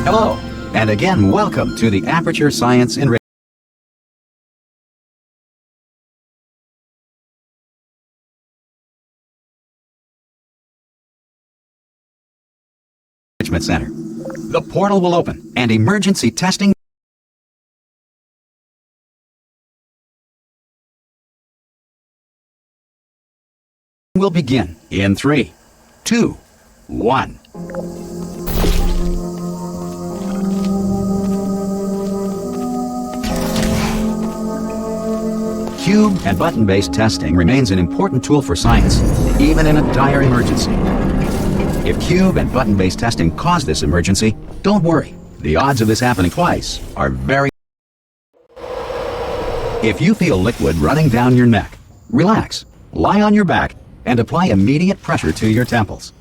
Hello, and again welcome to the Aperture Science Enrichment Center. The portal will open and emergency testing will begin in 3, 2, 1. Cube and button-based testing remains an important tool for science, even in a dire emergency. If cube and button-based testing caused this emergency, don't worry. The odds of this happening twice are very. If you feel liquid running down your neck, relax, lie on your back, and apply immediate pressure to your temples.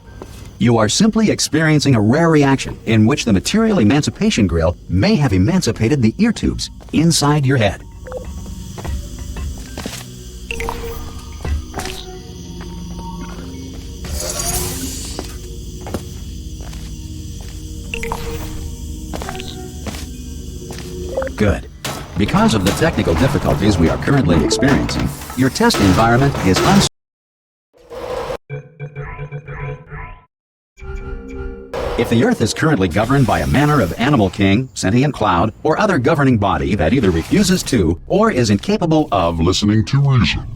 You are simply experiencing a rare reaction in which the material emancipation grill may have emancipated the ear tubes inside your head. Good. Because of the technical difficulties we are currently experiencing, your test environment is unstable. If the Earth is currently governed by a manner of animal king, sentient cloud, or other governing body that either refuses to or is incapable of listening to reason.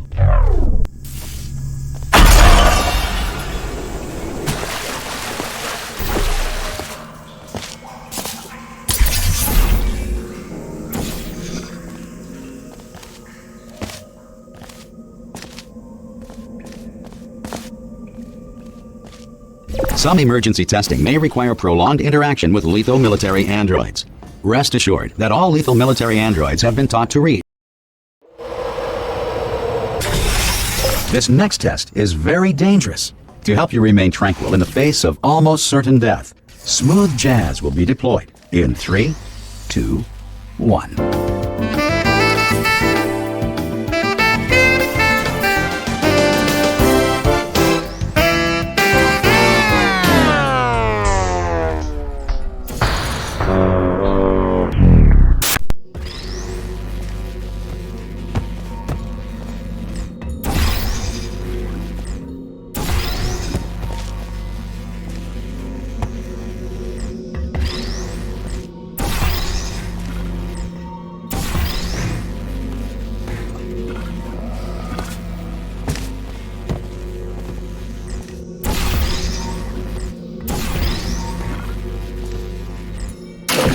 Some emergency testing may require prolonged interaction with lethal military androids. Rest assured that all lethal military androids have been taught to read. This next test is very dangerous. To help you remain tranquil in the face of almost certain death, smooth jazz will be deployed in 3, 2, 1.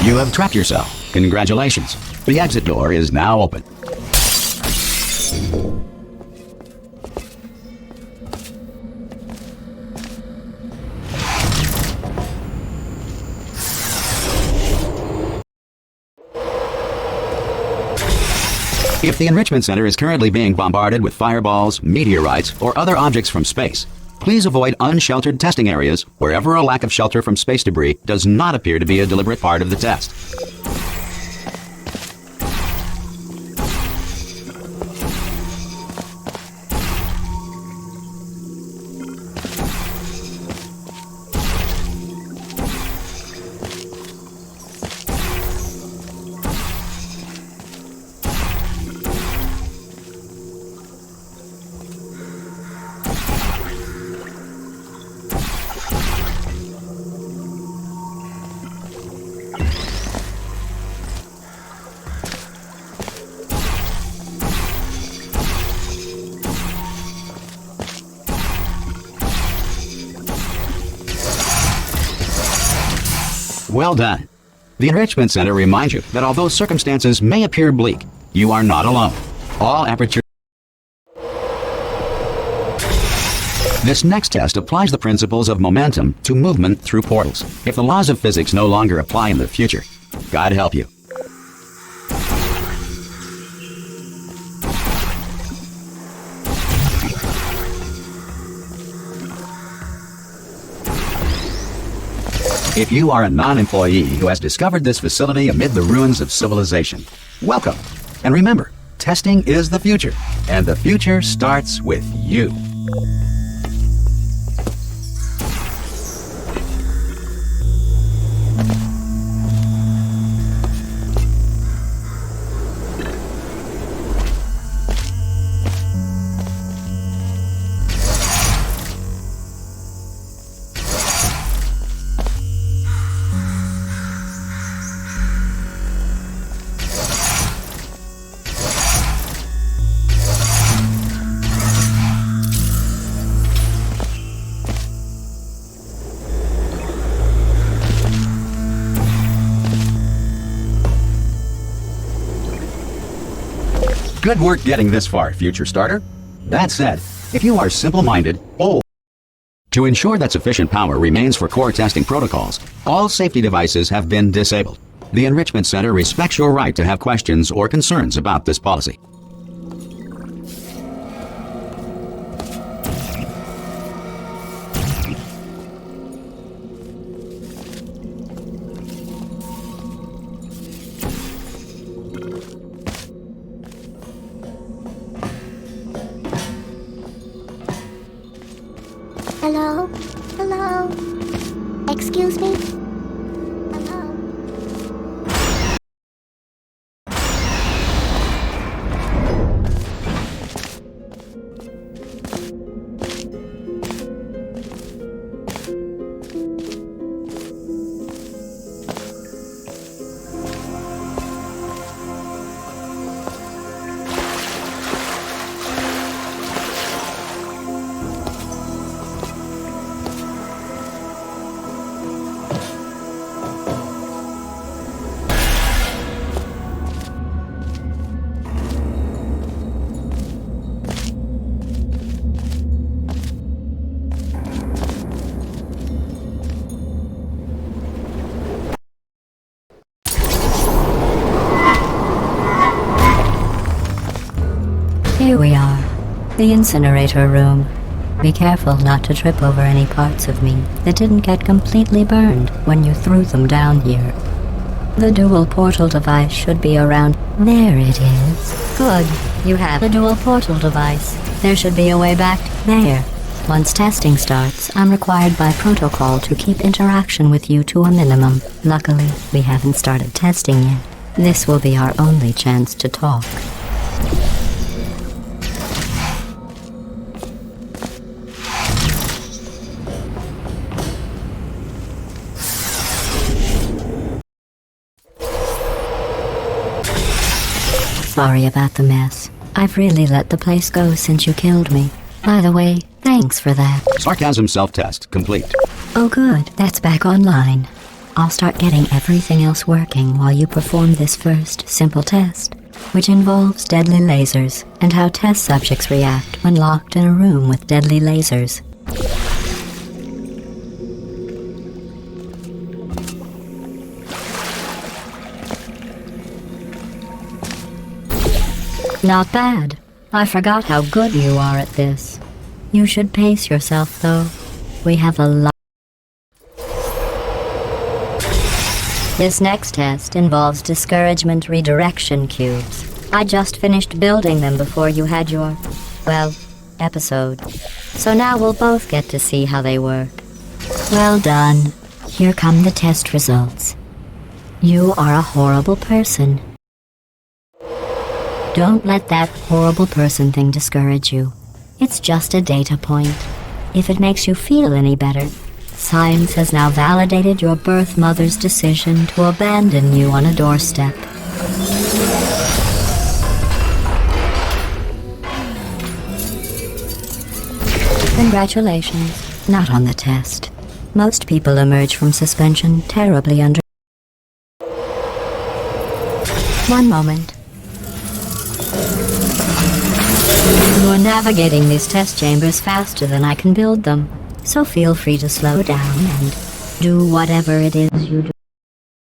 You have trapped yourself. Congratulations. The exit door is now open. If the Enrichment Center is currently being bombarded with fireballs, meteorites, or other objects from space, please avoid unsheltered testing areas wherever a lack of shelter from space debris does not appear to be a deliberate part of the test. Well done. The Enrichment Center reminds you that although circumstances may appear bleak, you are not alone. All Aperture. This next test applies the principles of momentum to movement through portals. If the laws of physics no longer apply in the future, God help you. If you are a non-employee who has discovered this facility amid the ruins of civilization, welcome. And remember, testing is the future, and the future starts with you. Good work getting this far, future starter. That said, if you are simple-minded, to ensure that sufficient power remains for core testing protocols, all safety devices have been disabled. The Enrichment Center respects your right to have questions or concerns about this policy. Hello? Hello? Excuse me? Hello? Here we are, the incinerator room. Be careful not to trip over any parts of me that didn't get completely burned when you threw them down here. The dual portal device should be around. There it is. Good. You have the dual portal device. There should be a way back there. Once testing starts, I'm required by protocol to keep interaction with you to a minimum. Luckily, we haven't started testing yet. This will be our only chance to talk. Sorry about the mess. I've really let the place go since you killed me. By the way, thanks for that. Sarcasm self-test complete. Oh good, that's back online. I'll start getting everything else working while you perform this first, simple test, which involves deadly lasers and how test subjects react when locked in a room with deadly lasers. Not bad. I forgot how good you are at this. You should pace yourself, though. We have a lot. This next test involves discouragement redirection cubes. I just finished building them before you had your, well, episode. So now we'll both get to see how they work. Well done. Here come the test results. You are a horrible person. Don't let that horrible person thing discourage you. It's just a data point. If it makes you feel any better, science has now validated your birth mother's decision to abandon you on a doorstep. Congratulations. Not on the test. Most people emerge from suspension terribly under. One moment. You're navigating these test chambers faster than I can build them, so feel free to slow down and do whatever it is you do.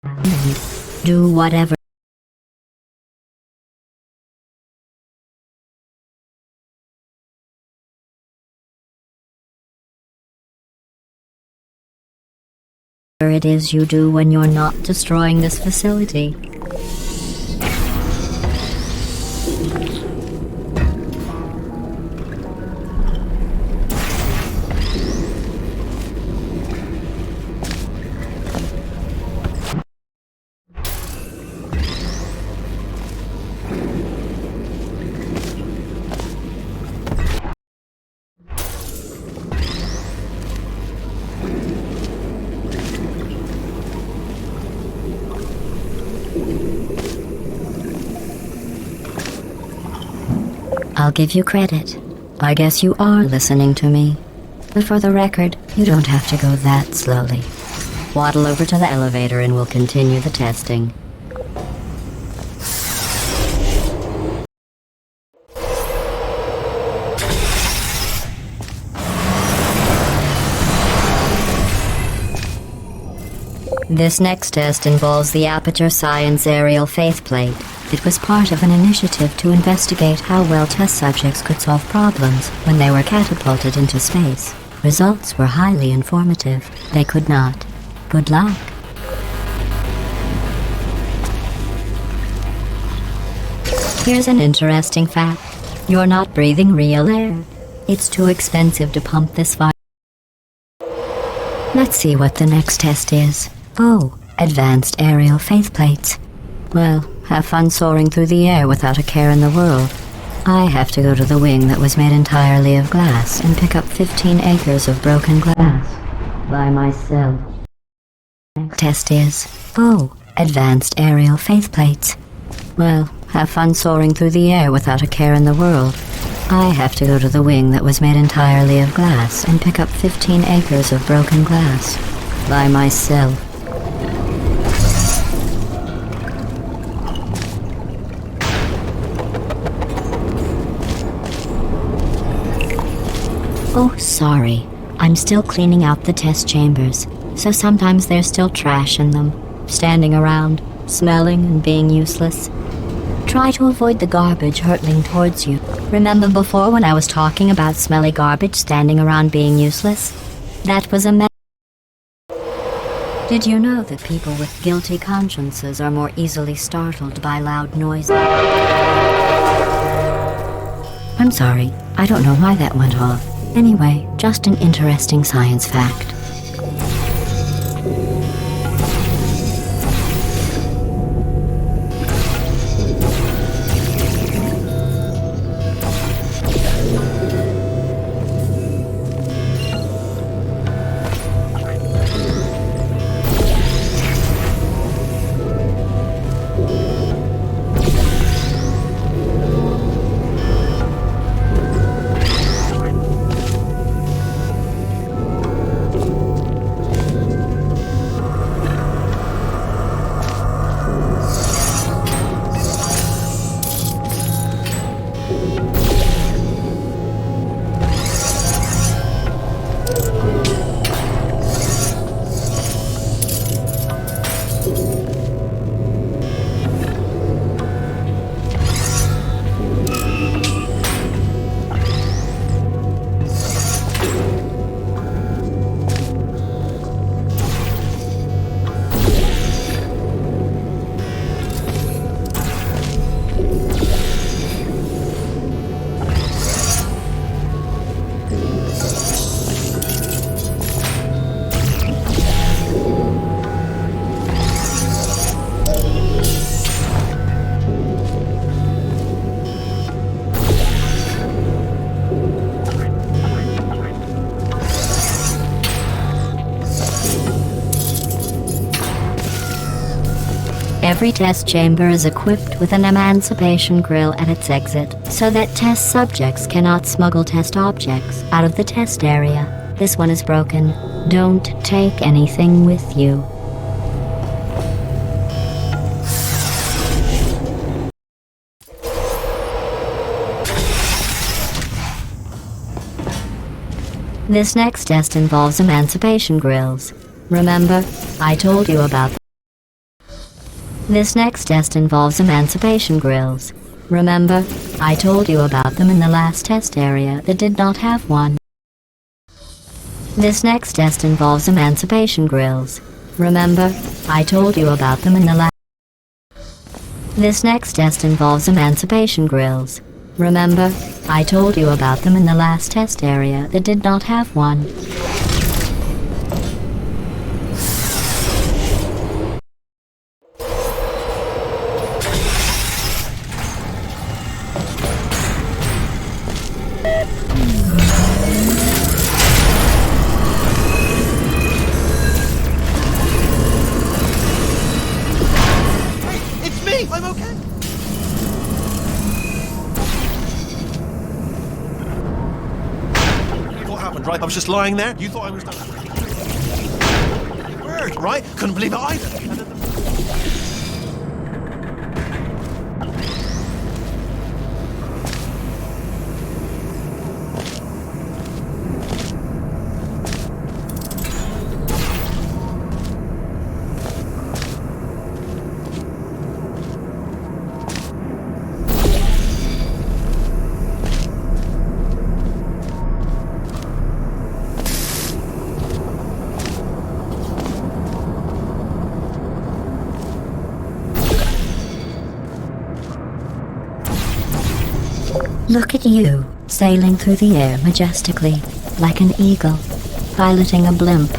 And do whatever it is you do when you're not destroying this facility. I'll give you credit. I guess you are listening to me. But for the record, you don't have to go that slowly. Waddle over to the elevator and we'll continue the testing. This next test involves the Aperture Science Aerial Faithplate. It was part of an initiative to investigate how well test subjects could solve problems when they were catapulted into space. Results were highly informative. They could not. Good luck. Here's an interesting fact. You're not breathing real air. It's too expensive to pump this far. Let's see what the next test is. Oh, advanced aerial faithplates. Well, have fun soaring through the air without a care in the world. I have to go to the wing that was made entirely of glass and pick up 15 acres of broken glass by myself. Next test is, oh, advanced aerial faithplates. Well, have fun soaring through the air without a care in the world. I have to go to the wing that was made entirely of glass and pick up 15 acres of broken glass by myself. Oh, sorry. I'm still cleaning out the test chambers, so sometimes there's still trash in them, standing around, smelling and being useless. Try to avoid the garbage hurtling towards you. Remember before when I was talking about smelly garbage standing around being useless? That was a Did you know that people with guilty consciences are more easily startled by loud noises? I'm sorry, I don't know why that went off. Anyway, just an interesting science fact. Every test chamber is equipped with an emancipation grill at its exit, so that test subjects cannot smuggle test objects out of the test area. This one is broken. Don't take anything with you. This next test involves emancipation grills. Remember, I told you about them. This next test involves emancipation grills. Remember, I told you about them in the last test area that did not have one. This next test involves emancipation grills. Remember, I told you about them in the last. This next test involves emancipation grills. Remember, I told you about them in the last test area that did not have one. It's me! I'm okay! What happened, right? I was just lying there. You thought I was done. Word, right? Couldn't believe it either. Look at you, sailing through the air majestically, like an eagle, piloting a blimp.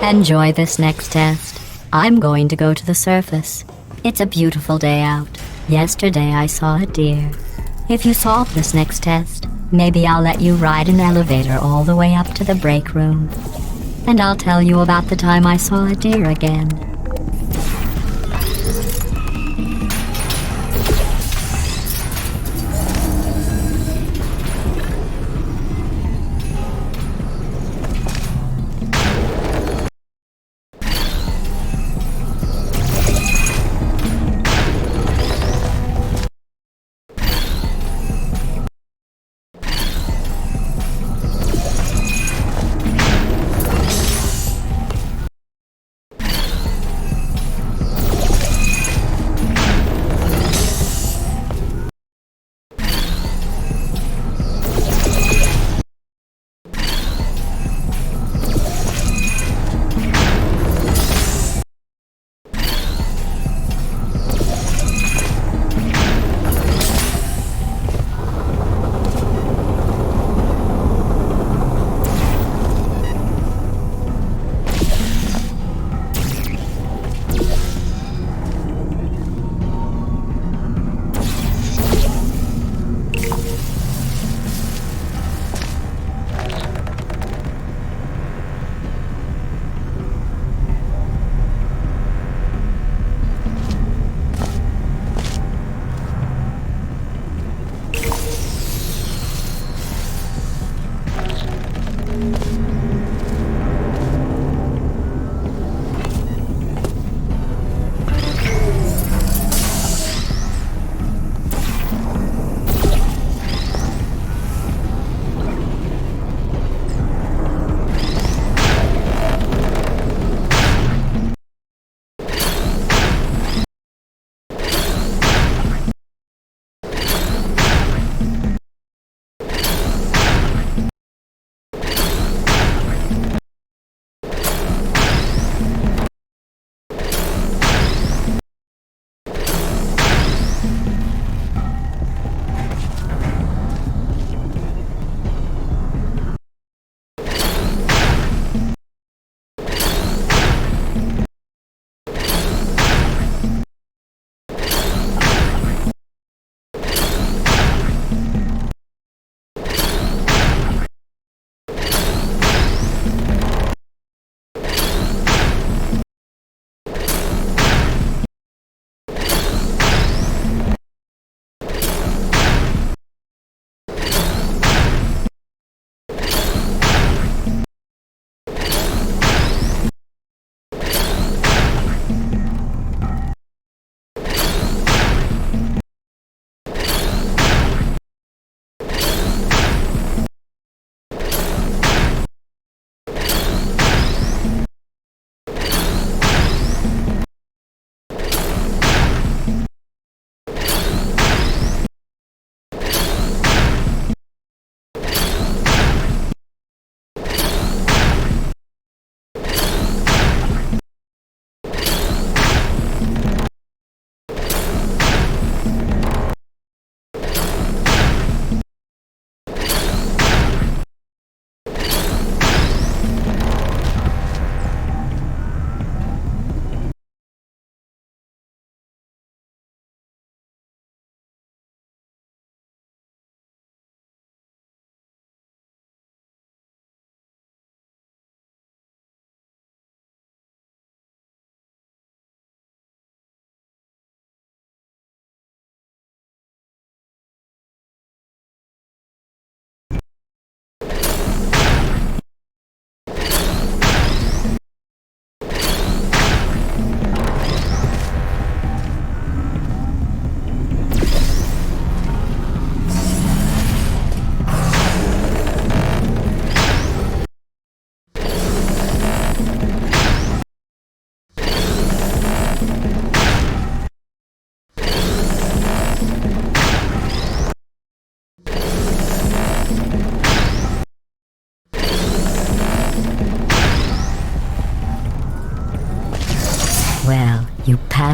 Enjoy this next test. I'm going to go to the surface. It's a beautiful day out. Yesterday I saw a deer. If you solve this next test, maybe I'll let you ride an elevator all the way up to the break room. And I'll tell you about the time I saw a deer again.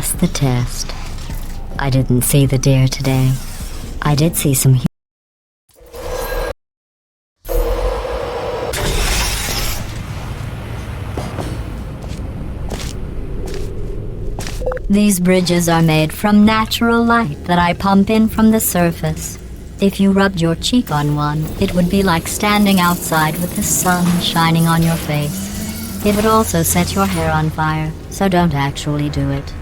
passed the test. I didn't see the deer today. I did see some These bridges are made from natural light that I pump in from the surface. If you rubbed your cheek on one, it would be like standing outside with the sun shining on your face. It would also set your hair on fire, so don't actually do it.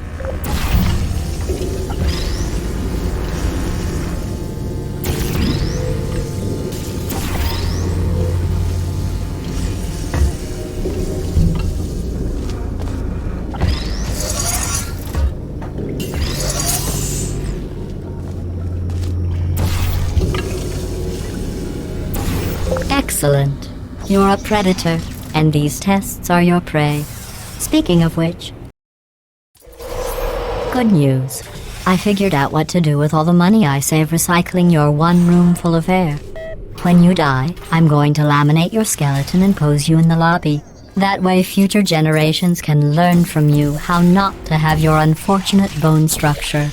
Excellent. You're a predator, and these tests are your prey. Speaking of which, good news. I figured out what to do with all the money I save recycling your one room full of air. When you die, I'm going to laminate your skeleton and pose you in the lobby. That way future generations can learn from you how not to have your unfortunate bone structure.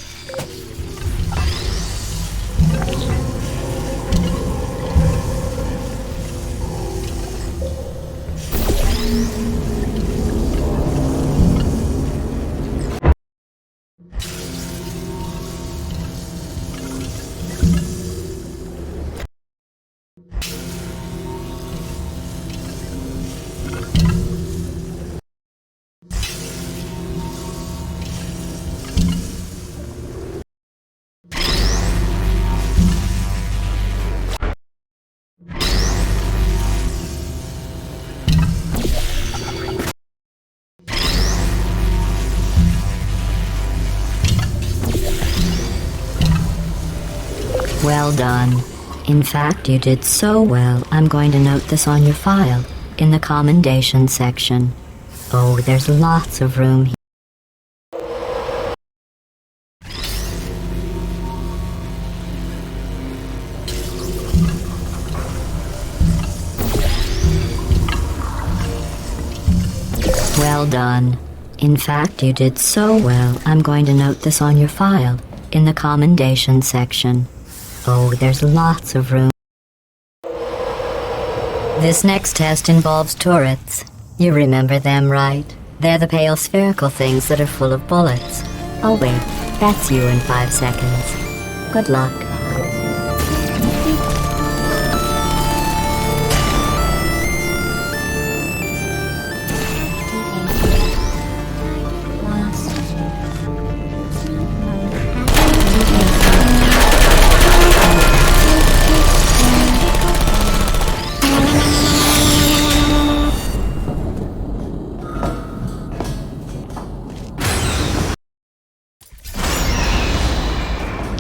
Well done. In fact, you did so well, I'm going to note this on your file, in the commendation section. Oh, there's lots of room here. Well done. In fact, you did so well, I'm going to note this on your file, in the commendation section. Oh, there's lots of room. This next test involves turrets. You remember them, right? They're the pale spherical things that are full of bullets. Oh wait, that's you in 5 seconds. Good luck.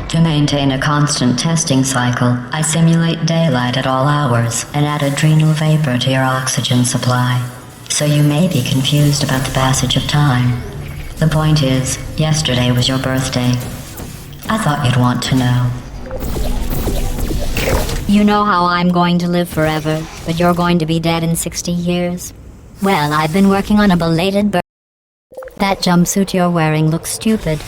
To maintain a constant testing cycle, I simulate daylight at all hours and add adrenal vapor to your oxygen supply. So you may be confused about the passage of time. The point is, yesterday was your birthday. I thought you'd want to know. You know how I'm going to live forever, but you're going to be dead in 60 years? Well, I've been working on a belated birthday. That jumpsuit you're wearing looks stupid.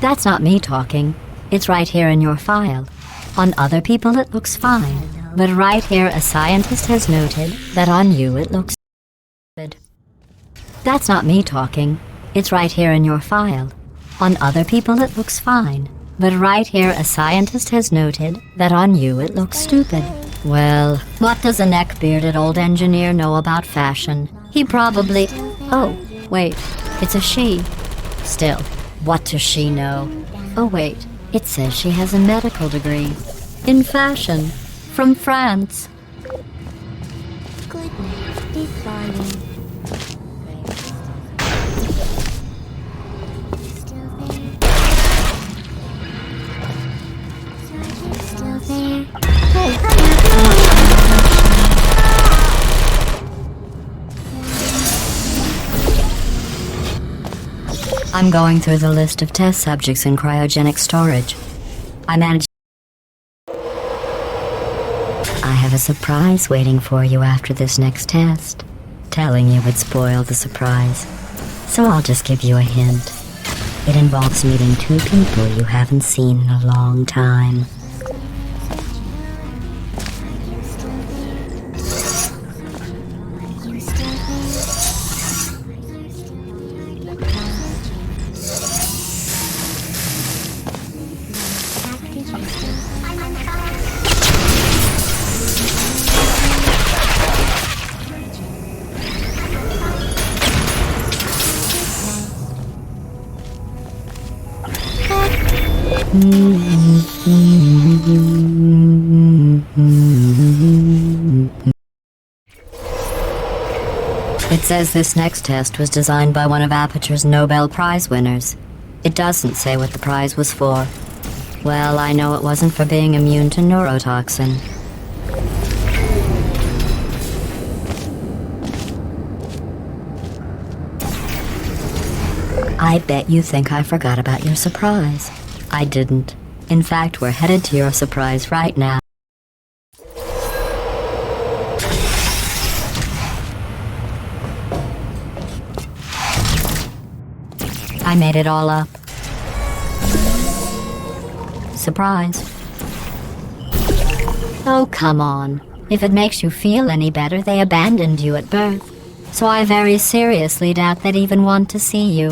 That's not me talking. It's right here in your file. On other people it looks fine, but right here a scientist has noted that on you it looks stupid. That's not me talking. It's right here in your file. On other people it looks fine, but right here a scientist has noted that on you it looks stupid. Well, what does a neck-bearded old engineer know about fashion? He probably... Oh, wait, it's a she. Still, what does she know? Oh wait, it says she has a medical degree. In fashion. From France. Goodness, be flying. Still there? Hey, I'm going through the list of test subjects in cryogenic storage. I managed... I have a surprise waiting for you after this next test. Telling you would spoil the surprise. So I'll just give you a hint. It involves meeting two people you haven't seen in a long time. It says this next test was designed by one of Aperture's Nobel Prize winners. It doesn't say what the prize was for. Well, I know it wasn't for being immune to neurotoxin. I bet you think I forgot about your surprise. I didn't. In fact, we're headed to your surprise right now. I made it all up. Surprise. Oh, come on. If it makes you feel any better, they abandoned you at birth. So I very seriously doubt they'd even want to see you.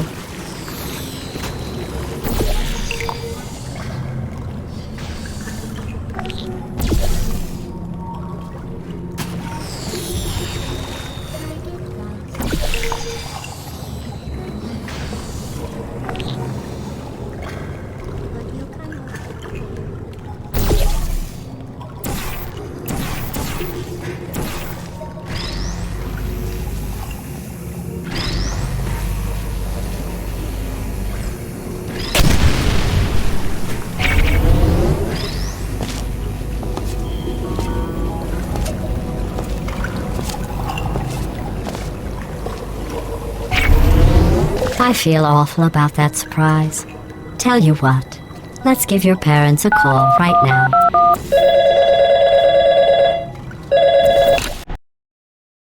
I feel awful about that surprise. Tell you what, let's give your parents a call right now.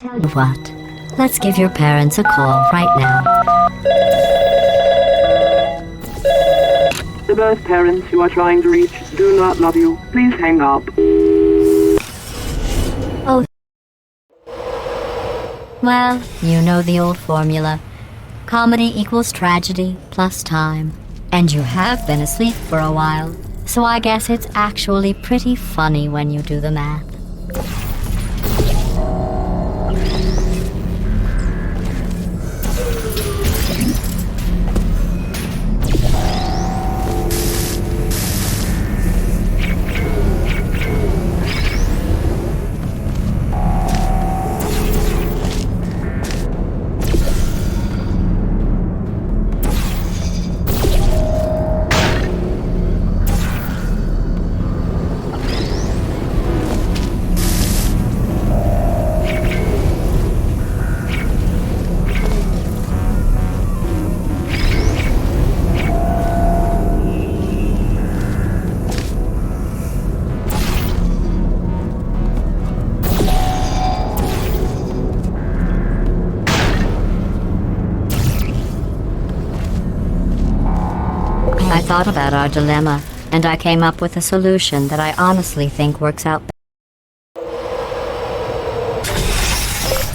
Tell you what, let's give your parents a call right now. The birth parents you are trying to reach do not love you. Please hang up. Oh. Well, you know the old formula. Comedy equals tragedy plus time. And you have been asleep for a while, so I guess it's actually pretty funny when you do the math. I thought about our dilemma, and I came up with a solution that I honestly think works out.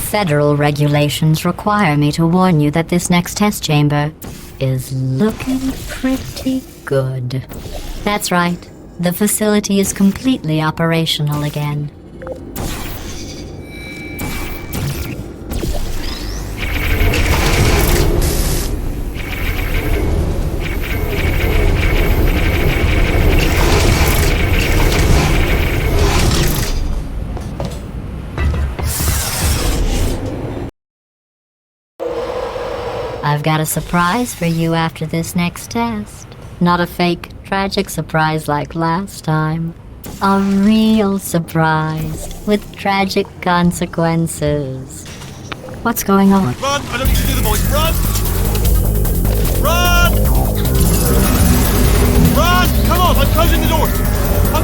Federal regulations require me to warn you that this next test chamber is looking pretty good. That's right. The facility is completely operational again. I've got a surprise for you after this next test. Not a fake, tragic surprise like last time. A real surprise with tragic consequences. What's going on? Run! I don't need to do the voice. Run! Run! Run! Come on, I'm closing the doors.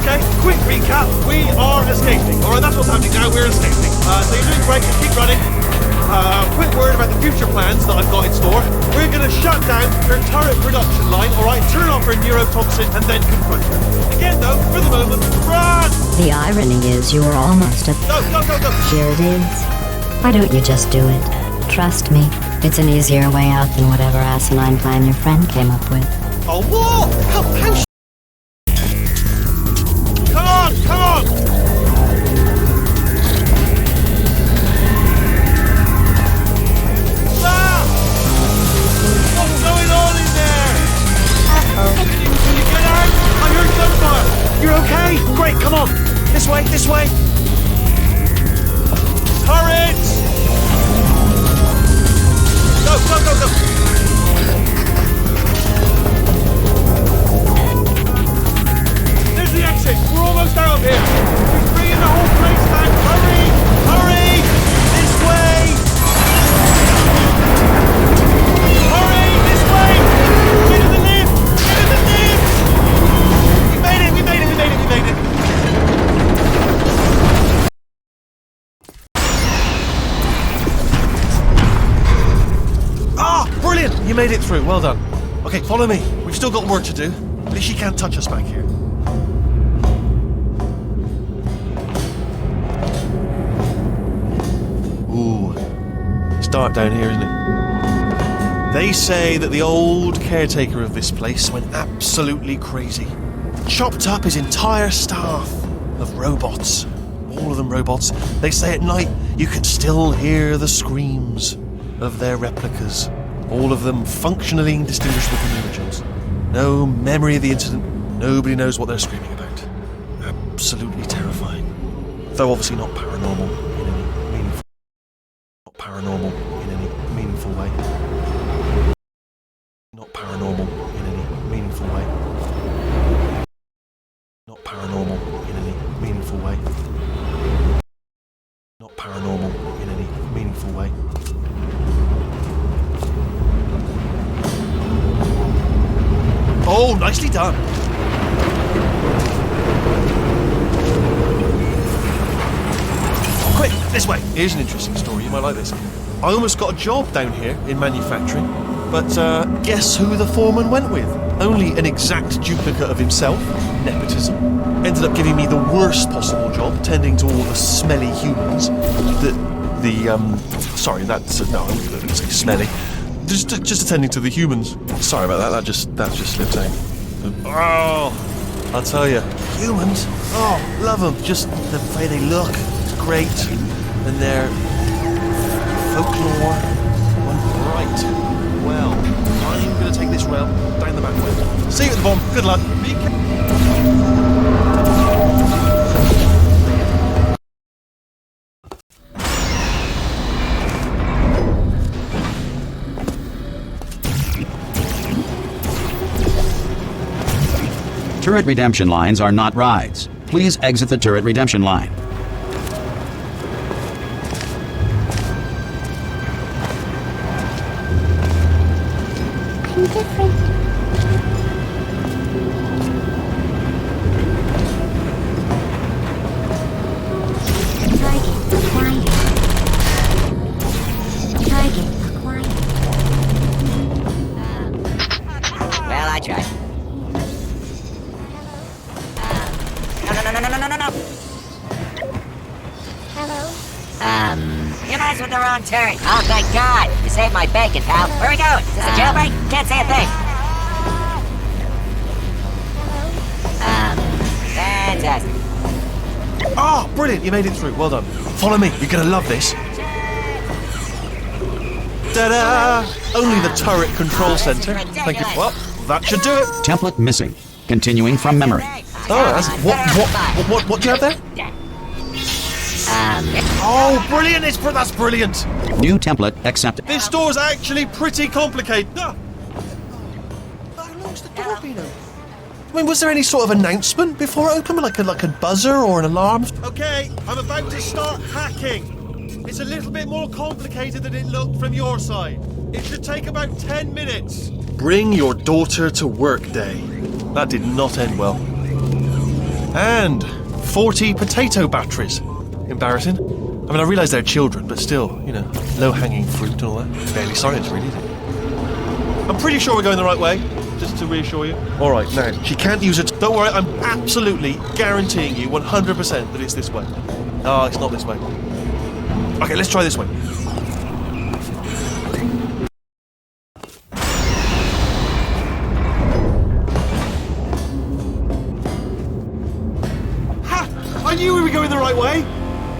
Okay, quick recap. We are escaping. Alright, that's what's happening now. We're escaping. So you're doing great. Just keep running. quick word about the future plans that I've got in store. We're gonna shut down her turret production line, alright? Turn off her neurotoxin and then confront her. Again though, for the moment, run! The irony is you were almost at... Go, go, go, go! Here it is. Why don't you just do it? Trust me, it's an easier way out than whatever asinine plan your friend came up with. Oh, what? How Come on, come on! Ah! What's going on in there? Can you get out? I heard gunfire. You're okay? Great, come on. This way, this way. Turrets! Go, go, go, go. There's the exit. We're almost out of here. He's bringing the whole place back. Hurry! Hurry! This way! Hurry! This way! Get in the lift! Get in the lift! We made it! We made it! We made it! We made it! Ah! Brilliant! You made it through. Well done. Okay, follow me. We've still got work to do. At least she can't touch us back here. Ooh, it's dark down here, isn't it? They say that the old caretaker of this place went absolutely crazy. Chopped up his entire staff of robots. All of them robots. They say at night you can still hear the screams of their replicas. All of them functionally indistinguishable from the originals. No memory of the incident. Nobody knows what they're screaming about. Absolutely terrifying. Though obviously not paranormal in any meaningful way. Not paranormal in any meaningful way. Not paranormal in any meaningful way. Not paranormal in any meaningful way. Oh, nicely done. Quick, this way. Here's an interesting story. You might like this. I almost got a job down here in manufacturing, but guess who the foreman went with? Only an exact duplicate of himself. Nepotism. Ended up giving me the worst possible job, tending to all the smelly humans. Sorry, that's no, I wouldn't say smelly. Just attending to the humans. Sorry about that. That just slipped out. Oh, I'll tell you, humans. Oh, love them. Just the way they look. It's great, and their folklore. Right. Well, I'm going to take this rail down the back way. See you at the bottom. Good luck. Be careful. Turret redemption lines are not rides. Please exit the turret redemption line. I'm different. Target acquired. Target acquired. Well, I tried. No. Hello? You messed with the wrong turret. Oh, thank God. You saved my bacon, pal. Where are we going? Is this a jailbreak? Can't say a thing. Fantastic. Oh, brilliant. You made it through. Well done. Follow me. You're going to love this. Ta-da! Only the turret control center. Thank you. Well, that should do it. Template missing. Continuing from memory. Oh, that's, what do you have there? Oh, brilliant! That's brilliant. New template accepted. This door's actually pretty complicated. How long's the door been open? I mean, was there any sort of announcement before it opened, like a buzzer or an alarm? Okay, I'm about to start hacking. It's a little bit more complicated than it looked from your side. It should take about 10 minutes. Bring your daughter to work day. That did not end well. And 40 potato batteries. Embarrassing. I mean, I realise they're children, but still, you know, low-hanging fruit and all that. Barely science, really, is it? I'm pretty sure we're going the right way, just to reassure you. All right, now, she can't use it. Don't worry, I'm absolutely guaranteeing you 100% that it's this way. No, it's not this way. Okay, let's try this way. Ha! I knew we were going the right way.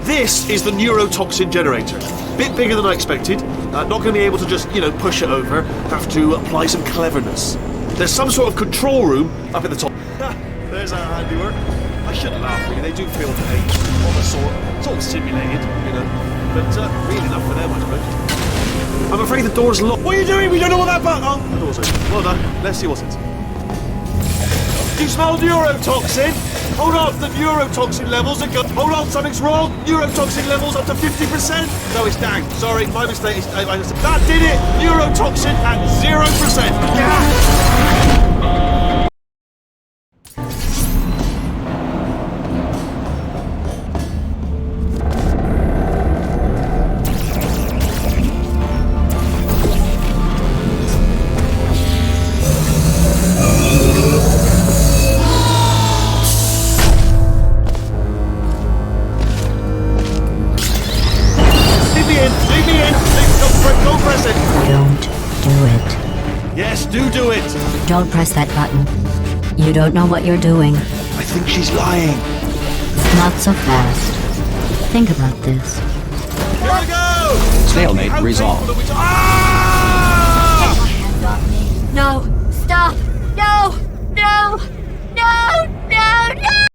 This is the neurotoxin generator. Bit bigger than I expected. Not going to be able to just, you know, push it over. Have to apply some cleverness. There's some sort of control room up at the top. There's our handiwork. I shouldn't laugh, really. They do feel fake, of a sort of simulated, you know. But real enough for them, I suppose. I'm afraid the door's locked. What are you doing? We don't know what that button. Oh, the door's open. Well done. Let's see what's it. Do you smell neurotoxin? Hold on, the neurotoxin levels are good. Hold on, something's wrong. Neurotoxin levels up to 50%. No, it's down. Sorry, my mistake. That did it. Neurotoxin at 0%. Yeah. Don't press it. Don't do it. Yes, do it. Don't press that button. You don't know what you're doing. I think she's lying. Not so fast. Think about this. Here we go. Stalemate resolved. Ah! No! Stop! No! No! No! No! No!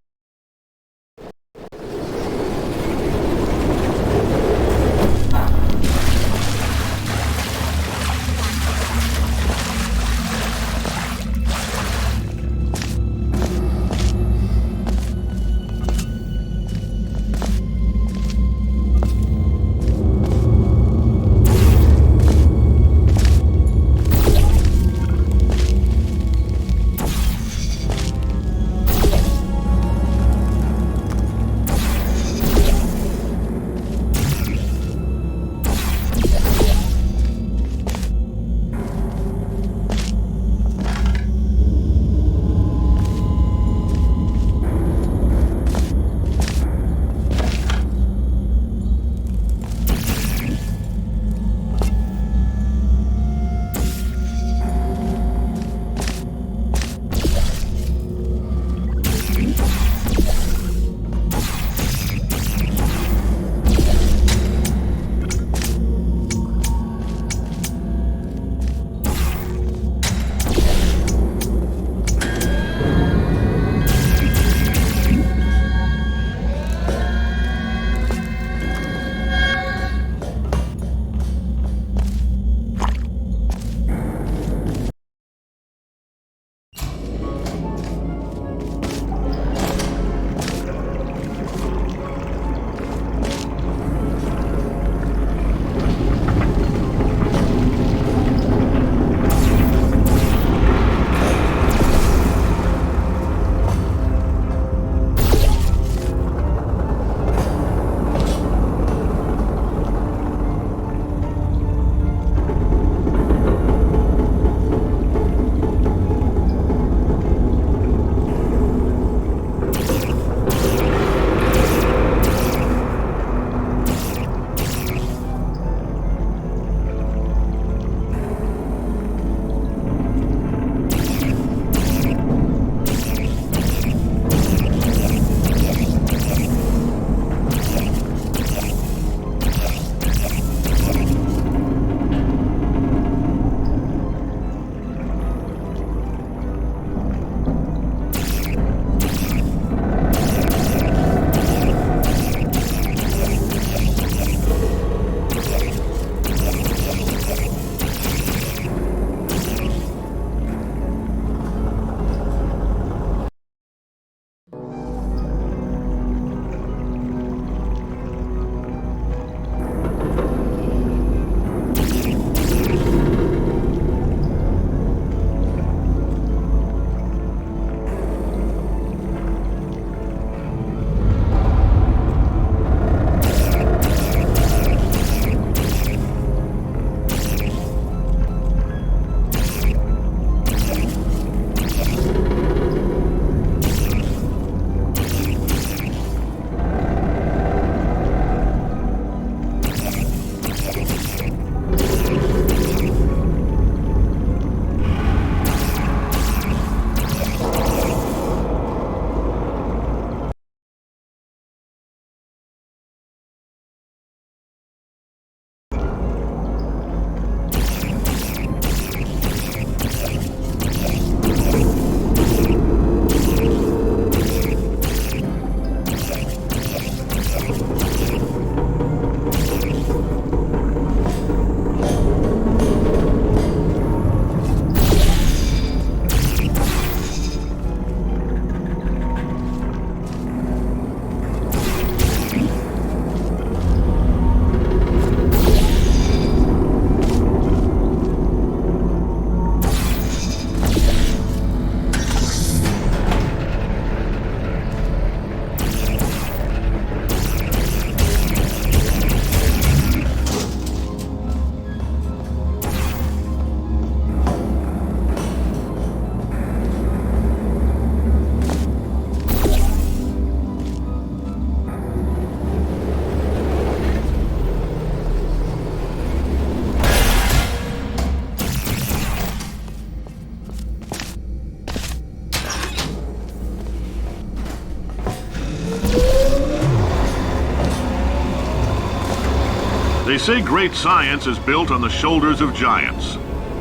They say great science is built on the shoulders of giants.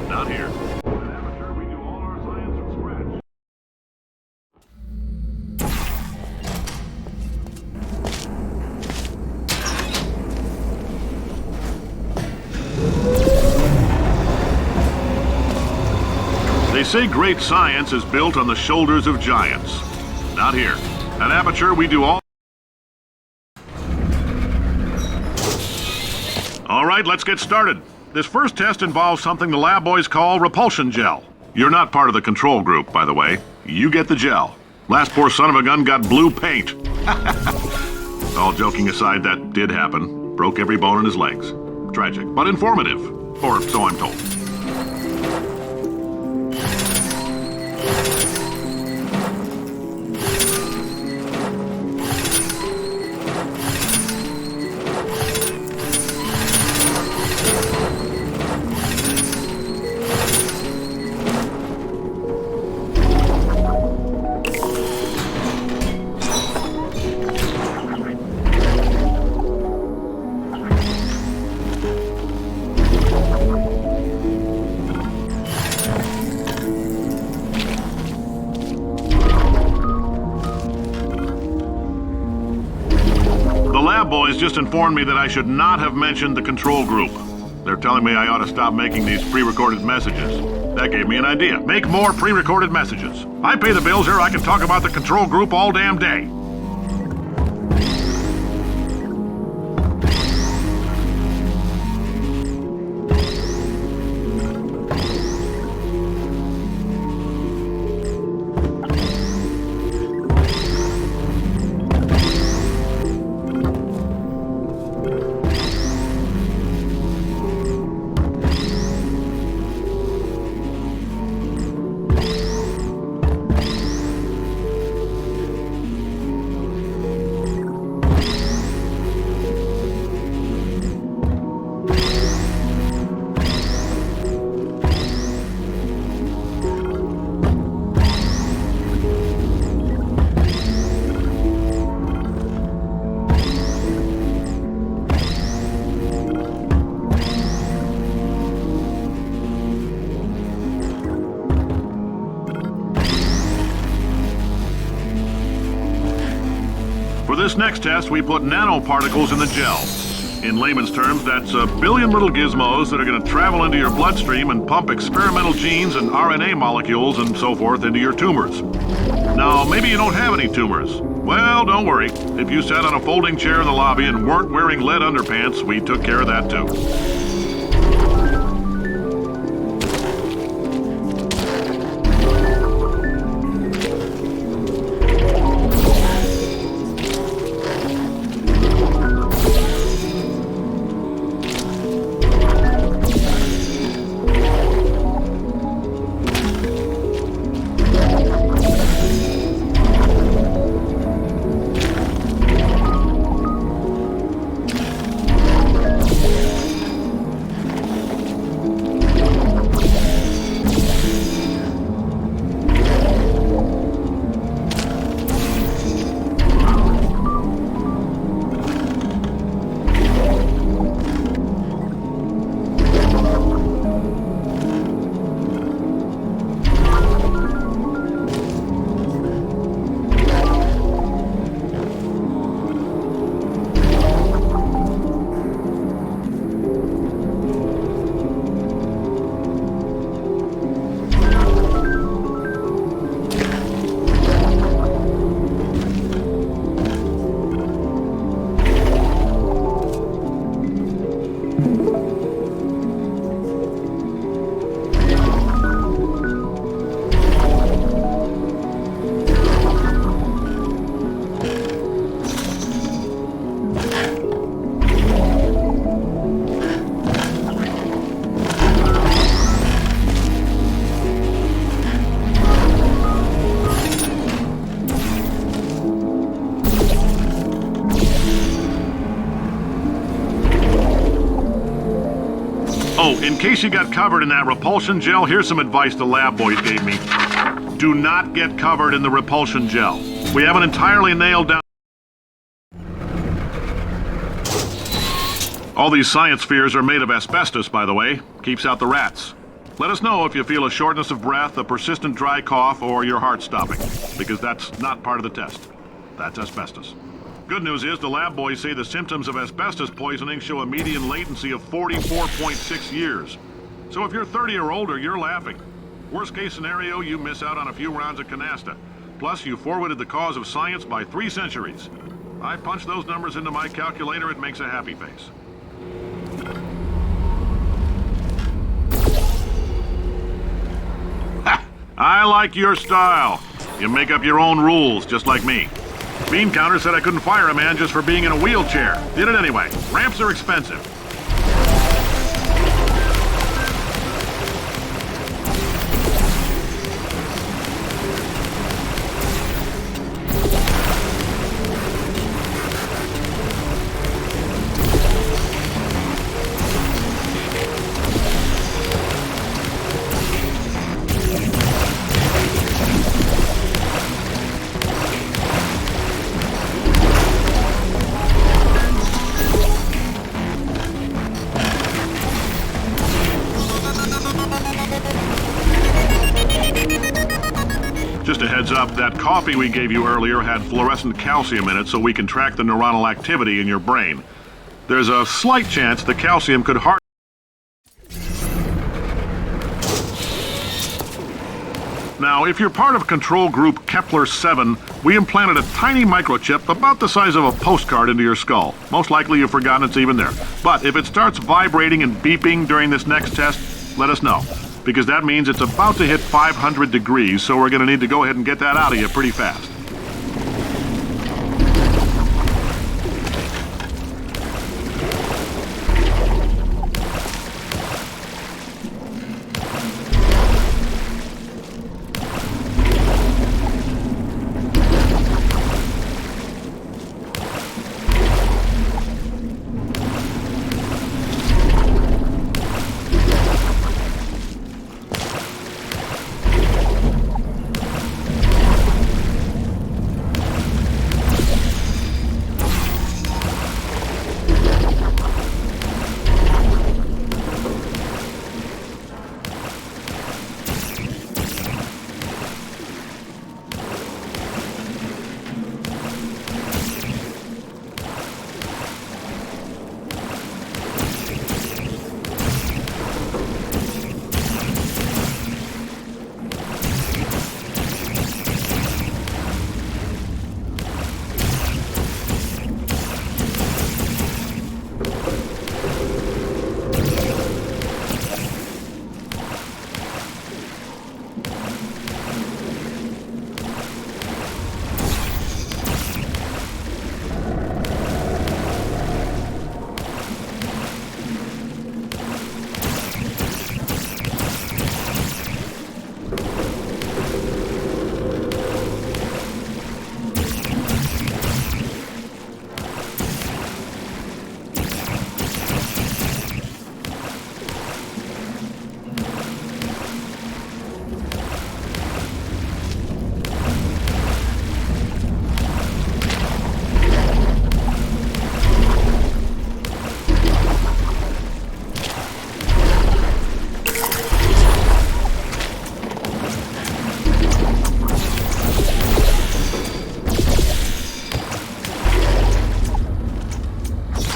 Not here. They say great science is built on the shoulders of giants. Not here. At Aperture, we do all... All right, let's get started. This first test involves something the lab boys call repulsion gel. You're not part of the control group, by the way. You get the gel. Last poor son of a gun got blue paint. All joking aside, that did happen. Broke every bone in his legs. Tragic, but informative. Or so I'm told. Boys just informed me that I should not have mentioned the control group. They're telling me I ought to stop making these pre-recorded messages. That gave me an idea. Make more pre-recorded messages. I pay the bills here, I can talk about the control group all damn day. For this next test, we put nanoparticles in the gel. In layman's terms, that's a billion little gizmos that are going to travel into your bloodstream and pump experimental genes and RNA molecules and so forth into your tumors. Now, maybe you don't have any tumors. Well, don't worry. If you sat on a folding chair in the lobby and weren't wearing lead underpants, we took care of that too. Oh, in case you got covered in that repulsion gel, here's some advice the lab boys gave me. Do not get covered in the repulsion gel. We haven't entirely nailed down All these science spheres are made of asbestos, by the way. Keeps out the rats. Let us know if you feel a shortness of breath, a persistent dry cough, or your heart stopping, because that's not part of the test. That's asbestos. Good news is the lab boys say the symptoms of asbestos poisoning show a median latency of 44.6 years. So if you're 30 or older, you're laughing. Worst case scenario, you miss out on a few rounds of canasta. Plus, you forwarded the cause of science by 3 centuries. I punch those numbers into my calculator, it makes a happy face. I like your style. You make up your own rules, just like me. Bean Counter said I couldn't fire a man just for being in a wheelchair. Did it anyway. Ramps are expensive. Just a heads up, that coffee we gave you earlier had fluorescent calcium in it so we can track the neuronal activity in your brain. There's a slight chance the calcium could harm. Now, if you're part of control group Kepler-7, we implanted a tiny microchip about the size of a postcard into your skull. Most likely you've forgotten it's even there. But if it starts vibrating and beeping during this next test, let us know. Because that means it's about to hit 500 degrees, so we're going to need to go ahead and get that out of you pretty fast.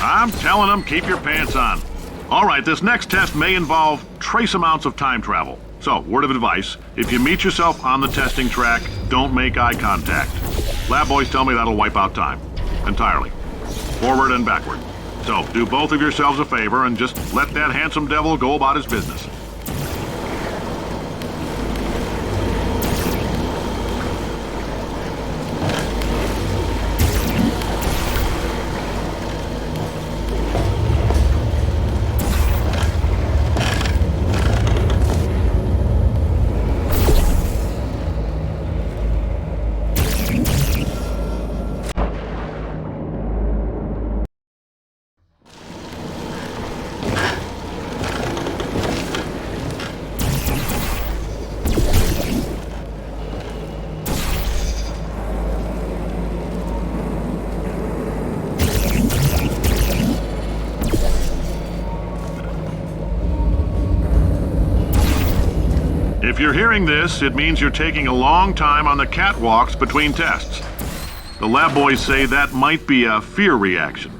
I'm telling them, keep your pants on. All right, this next test may involve trace amounts of time travel. So, word of advice, if you meet yourself on the testing track, don't make eye contact. Lab boys tell me that'll wipe out time. Entirely. Forward and backward. So, do both of yourselves a favor and just let that handsome devil go about his business. If you're hearing this, it means you're taking a long time on the catwalks between tests. The lab boys say that might be a fear reaction.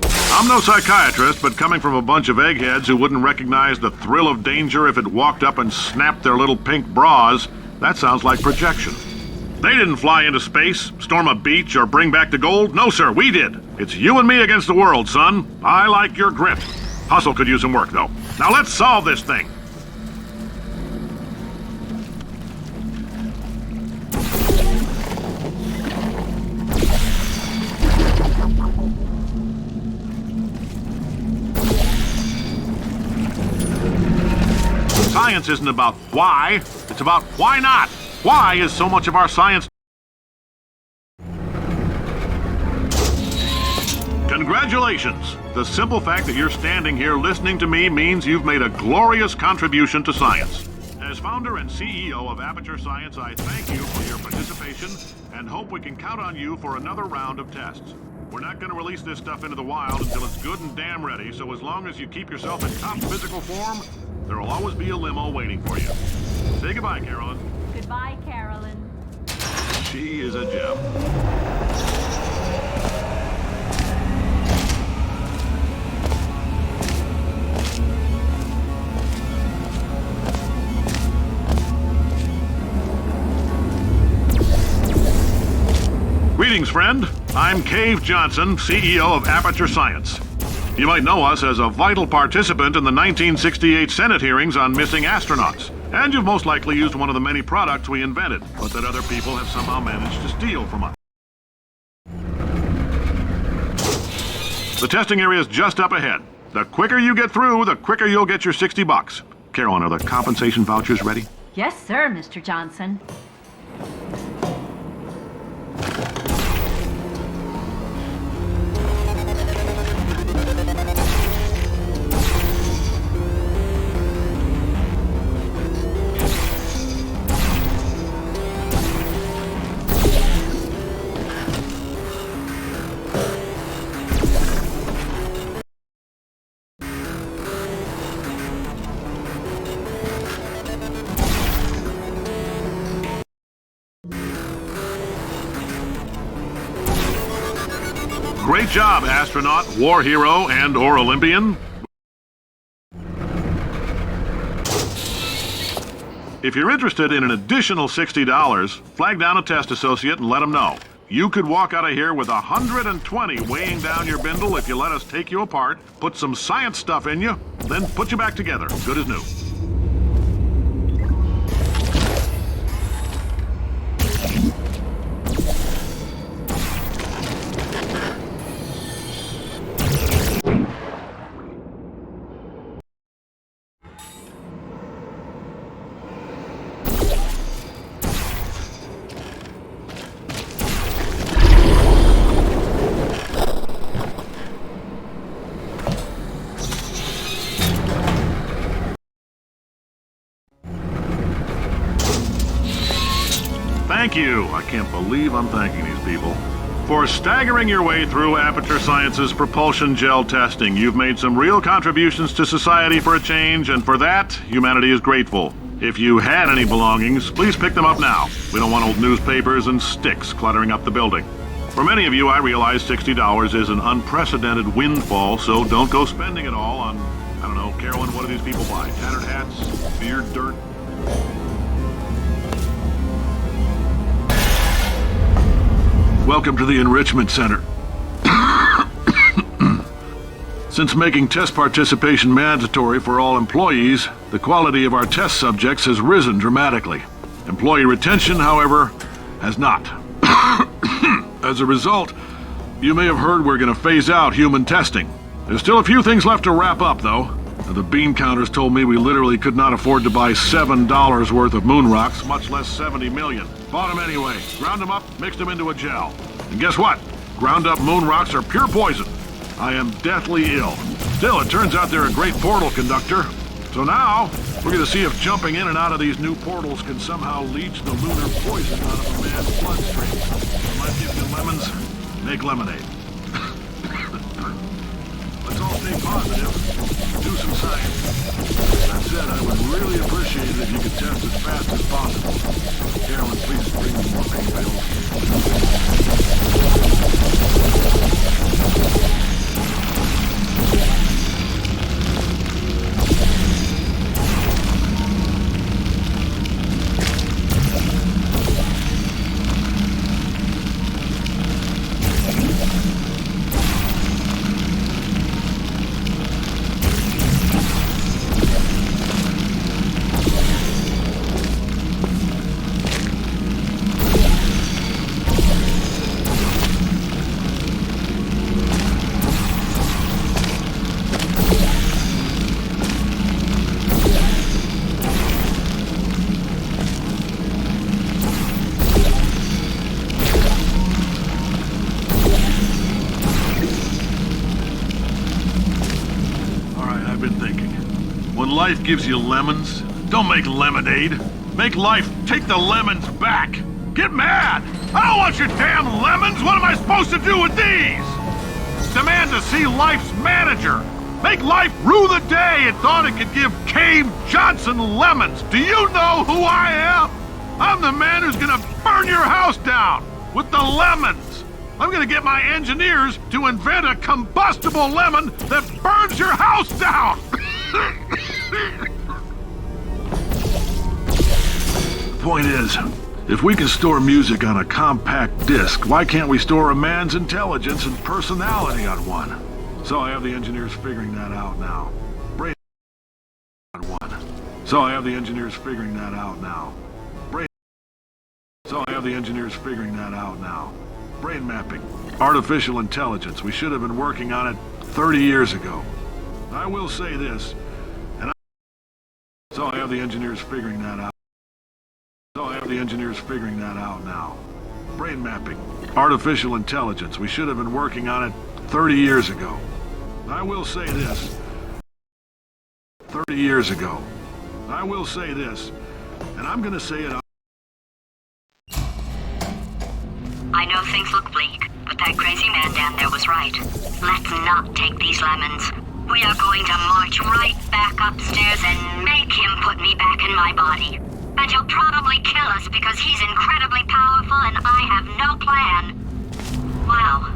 I'm no psychiatrist, but coming from a bunch of eggheads who wouldn't recognize the thrill of danger if it walked up and snapped their little pink bras, that sounds like projection. They didn't fly into space, storm a beach, or bring back the gold. No, sir, we did. It's you and me against the world, son. I like your grit. Hustle could use some work, though. Now let's solve this thing. Science isn't about why, it's about why not. Why is so much of our science... Congratulations! The simple fact that you're standing here listening to me means you've made a glorious contribution to science. As founder and CEO of Aperture Science, I thank you for your participation and hope we can count on you for another round of tests. We're not going to release this stuff into the wild until it's good and damn ready, so as long as you keep yourself in top physical form, there will always be a limo waiting for you. Say goodbye, Carolyn. Goodbye, Carolyn. She is a gem. Greetings, friend. I'm Cave Johnson, CEO of Aperture Science. You might know us as a vital participant in the 1968 Senate hearings on missing astronauts. And you've most likely used one of the many products we invented, but that other people have somehow managed to steal from us. The testing area is just up ahead. The quicker you get through, the quicker you'll get your $60. Carolyn, are the compensation vouchers ready? Yes, sir, Mr. Johnson. Great job, astronaut, war hero, and/or Olympian. If you're interested in an additional $60, flag down a test associate and let them know. You could walk out of here with 120 weighing down your bindle if you let us take you apart, put some science stuff in you, then put you back together, good as new. Thank you. I can't believe I'm thanking these people. For staggering your way through Aperture Science's propulsion gel testing, you've made some real contributions to society for a change, and for that, humanity is grateful. If you had any belongings, please pick them up now. We don't want old newspapers and sticks cluttering up the building. For many of you, I realize $60 is an unprecedented windfall, so don't go spending it all on, I don't know, Carolyn, what do these people buy? Tattered hats? Beer dirt? Welcome to the Enrichment Center. Since making test participation mandatory for all employees, the quality of our test subjects has risen dramatically. Employee retention, however, has not. As a result, you may have heard we're going to phase out human testing. There's still a few things left to wrap up, though. The bean counters told me we literally could not afford to buy $7 worth of moon rocks, much less 70 million. Bought them anyway, ground them up, mixed them into a gel. And guess what? Ground up moon rocks are pure poison. I am deathly ill. Still, it turns out they're a great portal conductor. So now, we're going to see if jumping in and out of these new portals can somehow leach the lunar poison out of a man's bloodstream. Life gives you lemons, make lemonade. Let's all stay positive, do some science. That said, I would really appreciate it if you could test as fast as possible. Carolyn, please bring me more pain When life gives you lemons, don't make lemonade. Make life take the lemons back. Get mad! I don't want your damn lemons! What am I supposed to do with these? Demand to see life's manager. Make life rue the day it thought it could give Cave Johnson lemons. Do you know who I am? I'm the man who's gonna burn your house down with the lemons. I'm gonna get my engineers to invent a combustible lemon that burns your house down. The point is, if we can store music on a compact disc, why can't we store a man's intelligence and personality on one? So I have the engineers figuring that out now. Brain on one. So I have the engineers figuring that out now. So I have the engineers figuring that out now. Brain mapping. Artificial intelligence. We should have been working on it 30 years ago. I will say this, so I have the engineers figuring that out. So I have the engineers figuring that out now. Brain mapping. Artificial intelligence. We should have been working on it 30 years ago. I will say this. 30 years ago. I will say this, and I'm gonna say it. I know things look bleak, but that crazy man down there was right. Let's not take these lemons. We are going to march right back upstairs and make him put me back in my body. And he'll probably kill us because he's incredibly powerful and I have no plan. Wow.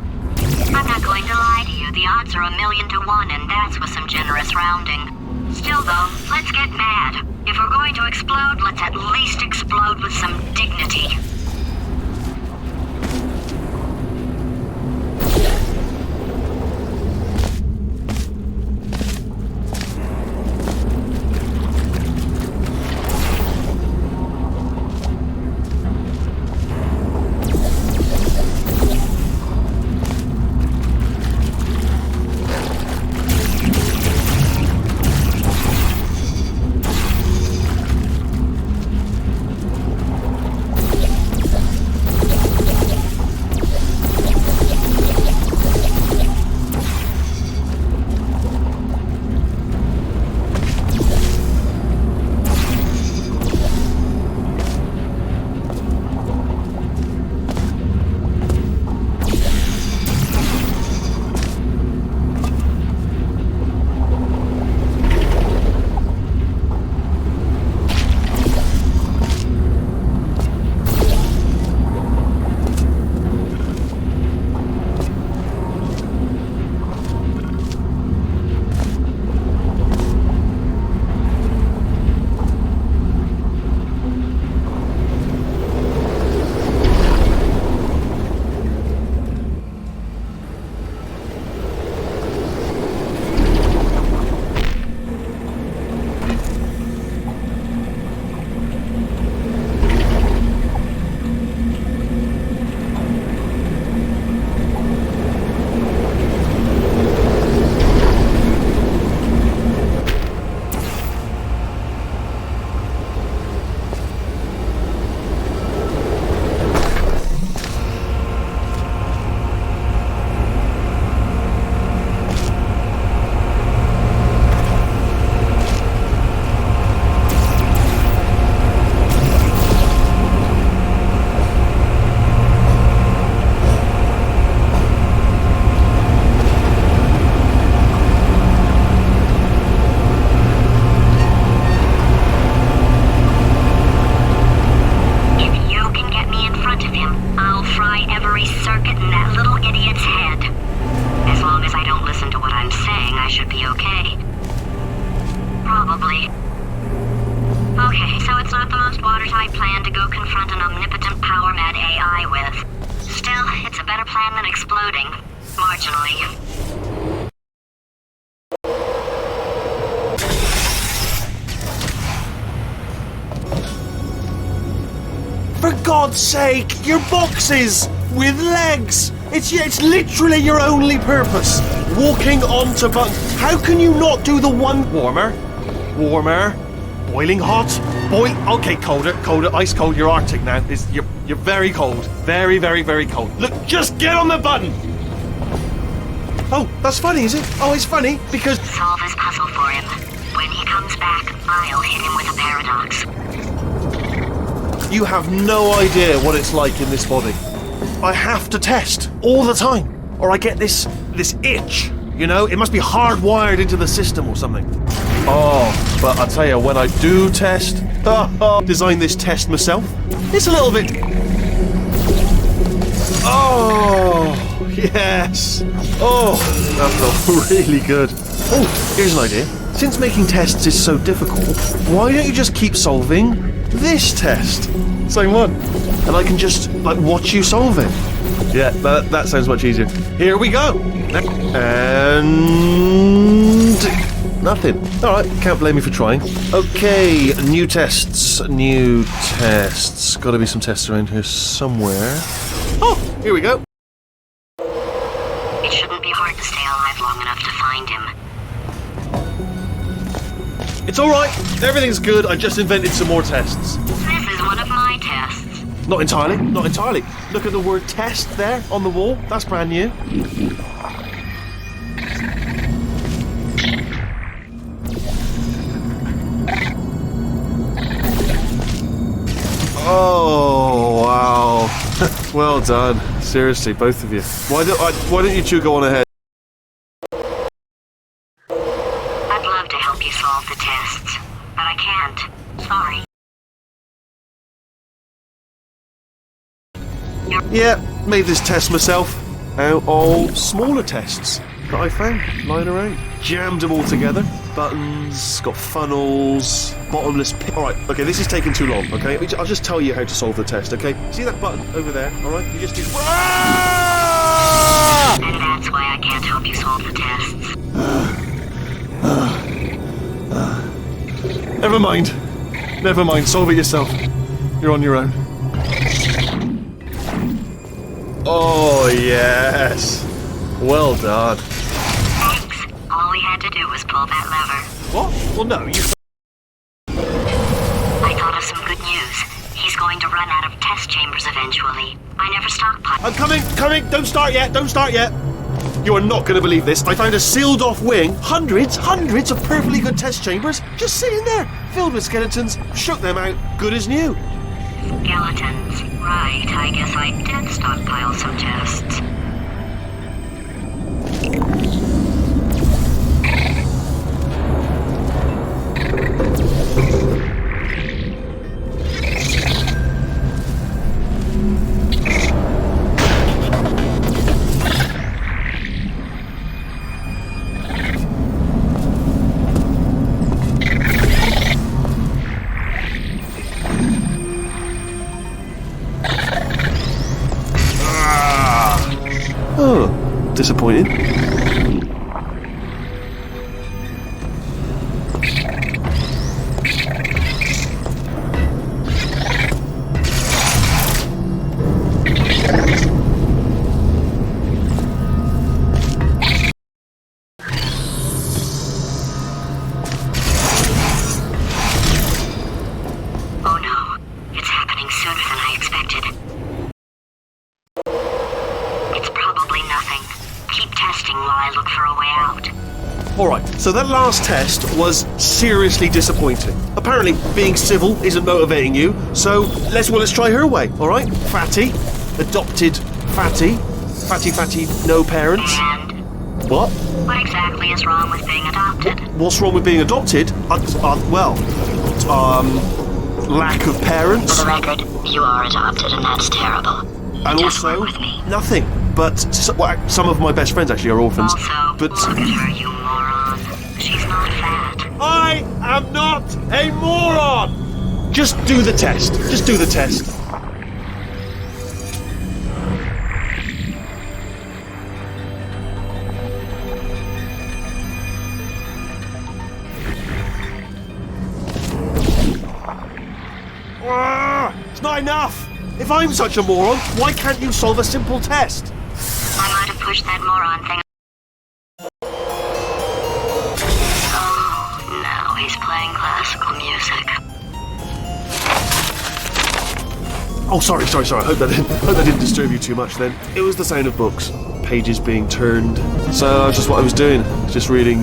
I'm not going to lie to you, the odds are 1,000,000 to 1, and that's with some generous rounding. Still though, let's get mad. If we're going to explode, let's at least explode with some dignity. better plan than exploding. Marginally. For God's sake, your boxes with legs. It's literally your only purpose. Walking onto buttons. How can you not do the one warmer? Warmer. Boiling hot. Okay, colder. Ice cold. You're Arctic now. You're very cold. Very, very, very cold. Look, just get on the button. Oh, that's funny, is it? Oh, it's funny because Solve his puzzle for him. When he comes back, I'll hit him with a paradox. you have no idea what it's like in this body. I have to test all the time, or I get this itch. You know, it must be hardwired into the system or something. Oh, but I tell you, when I do test, design this test myself, it's a little bit. Oh, yes. Oh, that felt really good. Oh, here's an idea. Since making tests is so difficult, why don't you just keep solving this test? Same one. And I can just, watch you solve it. Yeah, that sounds much easier. Here we go. And nothing. Alright, can't blame me for trying. Okay, new tests. Gotta be some tests around here somewhere. Oh, here we go. It shouldn't be hard to stay alive long enough to find him. It's alright, everything's good, I just invented some more tests. This is one of my tests. Not entirely. Look at the word test there on the wall, that's brand new. Oh, wow. Well done. Seriously, both of you. Why don't you two go on ahead? I'd love to help you solve the tests, but I can't. Sorry. Yeah, made this test myself out of smaller tests that I found lying around. Jammed them all together. Buttons, got funnels, bottomless pit. Alright, okay, this is taking too long, okay? I'll just tell you how to solve the test, okay? See that button over there, alright? You just do. Ah! And that's why I can't help you solve the tests. Never mind, solve it yourself. You're on your own. Oh, yes. Well done. Thanks. All we had to do was pull that lever. What? Well, no, you... I thought of some good news. He's going to run out of test chambers eventually. I never stockpiled. I'm coming! Don't start yet! You are not going to believe this. I found a sealed-off wing. Hundreds of perfectly good test chambers just sitting there, filled with skeletons. Shook them out, good as new. Skeletons. Right, I guess I did stockpile some tests. Oh, disappointed. Oh no, it's happening sooner than I expected. It's probably nothing. Keep testing while I look for a way out. Alright, so that last test was seriously disappointing. Apparently, being civil isn't motivating you, so let's try her way, alright? Fatty, adopted Fatty, no parents. And What? what exactly is wrong with being adopted? What's wrong with being adopted? Lack of For parents, the record, you are adopted and that's terrible. and Just also work with me. nothing. But some of my best friends actually are orphans. Also, But look at her, you moron. She's not fat. I am not a moron! Just do the test. not enough? If I'm such a moron, why can't you solve a simple test? I might have pushed that moron thing. Oh, now he's playing classical music. Oh, sorry. I hope that didn't disturb you too much then. It was the sound of books. Pages being turned. So that's just what I was doing. Just reading,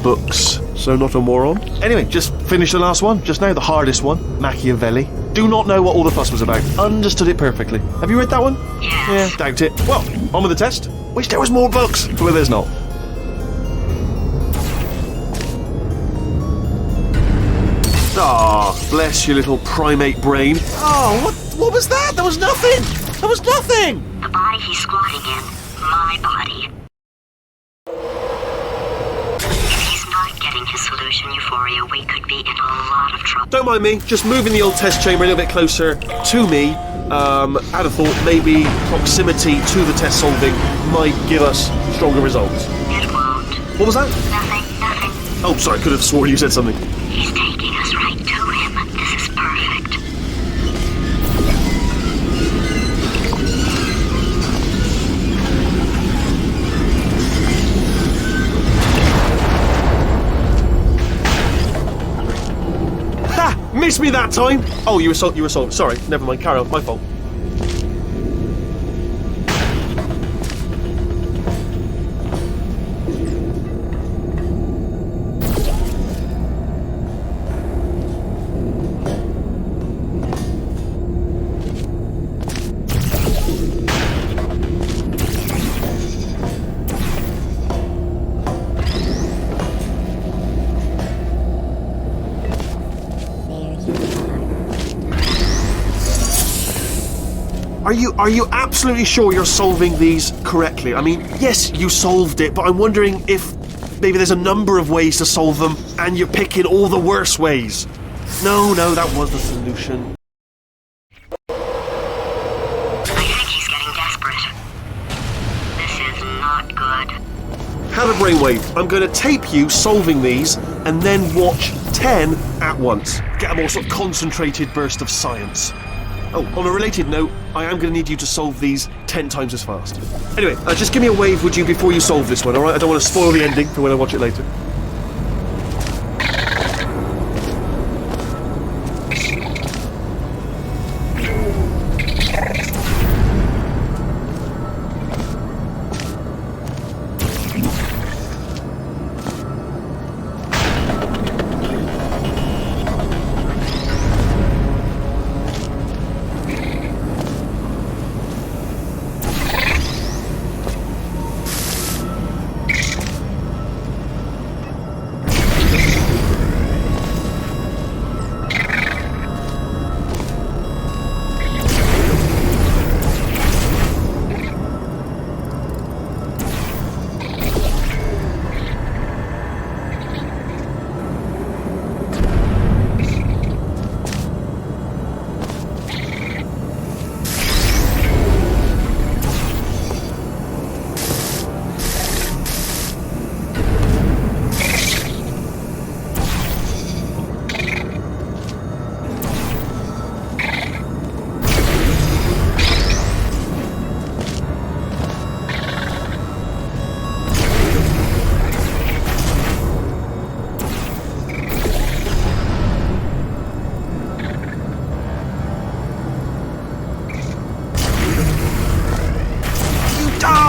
books. So not a moron. Anyway, just finished the last one. Just now, the hardest one. Machiavelli. Do not know what all the fuss was about. Understood it perfectly. Have you read that one? Yes. Yeah, doubt it. Well, on with the test. Wish there was more books. But there's not. Ah, bless your little primate brain. Oh, what was that? There was nothing! There was nothing! The body he's squatting in, my body. If he's not getting his solution, Euphoria, we could be in a lot of trouble. Don't mind me, just moving the old test chamber a little bit closer to me. I'd have thought maybe proximity to the test solving might give us stronger results. It won't. What was that? Nothing. Oh, sorry, I could have sworn you said something. He's taking us right to him. This is perfect. Ha! Missed me that time! Oh, you were sold. Sorry, never mind, carry on, my fault. Are you absolutely sure you're solving these correctly? I mean, yes, you solved it, but I'm wondering if maybe there's a number of ways to solve them and you're picking all the worst ways. No, that was the solution. I think he's getting desperate. This is not good. Have a brainwave. I'm going to tape you solving these and then watch 10 at once. Get a more sort of concentrated burst of science. Oh, on a related note, I am going to need you to solve these 10 times as fast. Anyway, just give me a wave, would you, before you solve this one, alright? I don't want to spoil the ending for when I watch it later.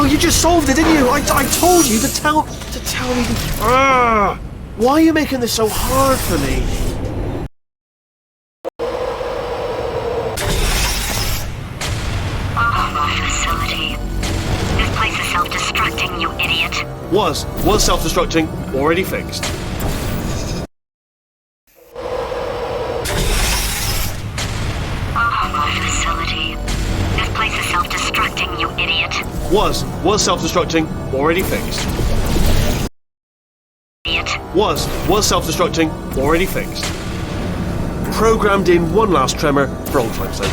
You just solved it, didn't you? I told you to tell me. Why are you making this so hard for me? Oh, facility. This place is self-destructing, you idiot. Was self-destructing, already fixed. Oh, facility. This place is self-destructing, you idiot. Was self-destructing, already fixed. Idiot. Was self-destructing, already fixed. Programmed in one last tremor for old time's sake.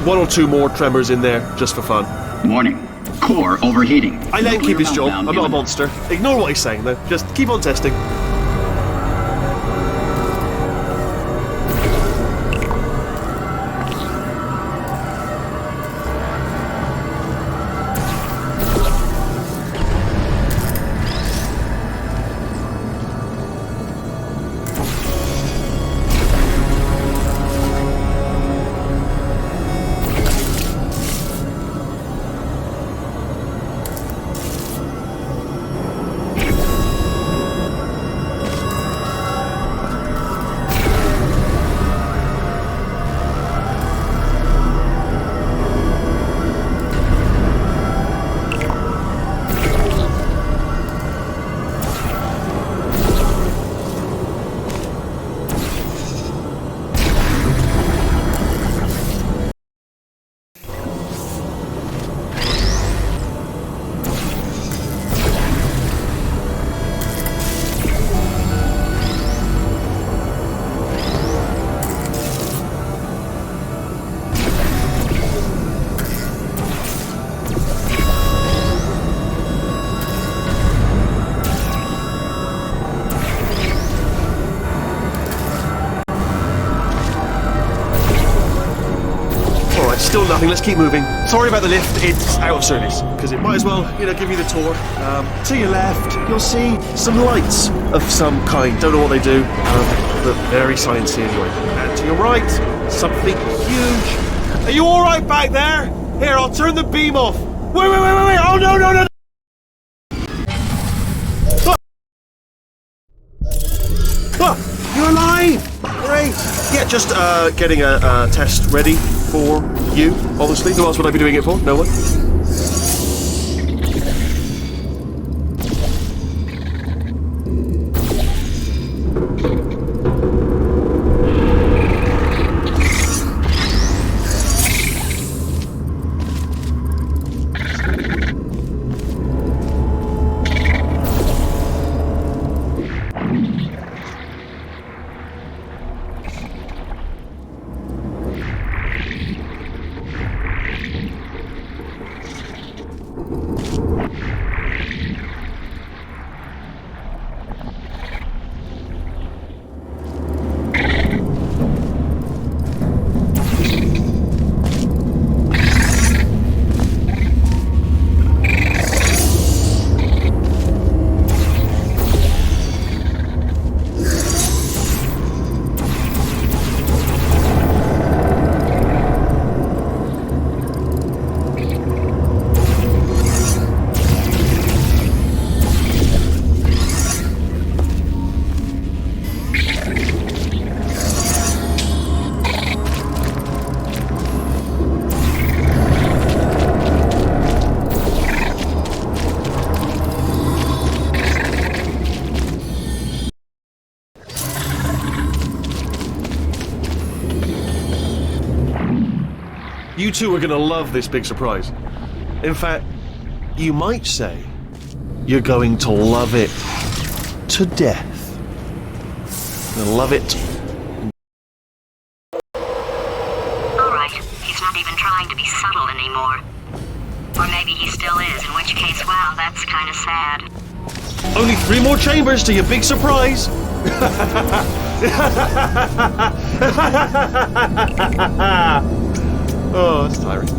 One or two more tremors in there, just for fun. Warning. Core overheating. I let him keep his job, I'm not a monster. Ignore what he's saying though, just keep on testing. Still nothing. Let's keep moving. Sorry about the lift. It's out of service. Because it might as well, give you the tour. To your left, you'll see some lights of some kind. Don't know what they do. But very sciencey anyway. And to your right, something huge. Are you all right back there? Here, I'll turn the beam off. Wait. Oh, no. You're alive! Great! Yeah, just getting a test ready for you, obviously. Who else would I be doing it for? No one? You two are going to love this big surprise. In fact, you might say you're going to love it to death. You'll love it. Alright, he's not even trying to be subtle anymore. Or maybe he still is, in which case, wow, that's kind of sad. Only 3 more chambers to your big surprise. Oh, that's tiring.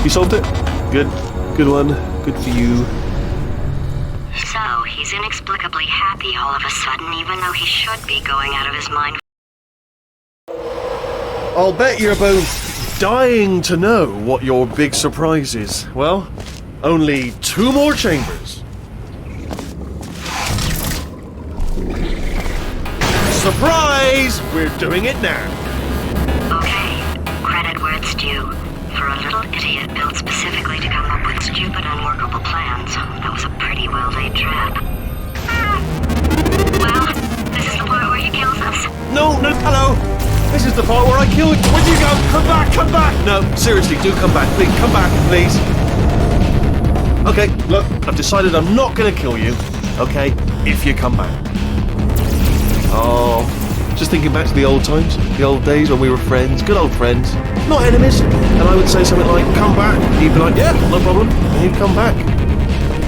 You solved it? Good. Good one. Good for you. So, he's inexplicably happy all of a sudden, even though he should be going out of his mind. I'll bet you're both dying to know what your big surprise is. Well, only 2 more chambers. Surprise! We're doing it now. Okay, credit where it's due. For For a little idiot built specifically to come up with stupid, unworkable plans, that was a pretty well-laid trap. Well, this is the part where he kills us. No, hello! This is the part where I kill you. Where'd you go? Come back! No, seriously, do come back. Please, come back, please. Okay, look, I've decided I'm not gonna kill you, okay, if you come back. Oh, just thinking back to the old times, the old days when we were friends, good old friends, not enemies. And I would say something like, come back. And he'd be like, yeah, no problem. And he'd come back.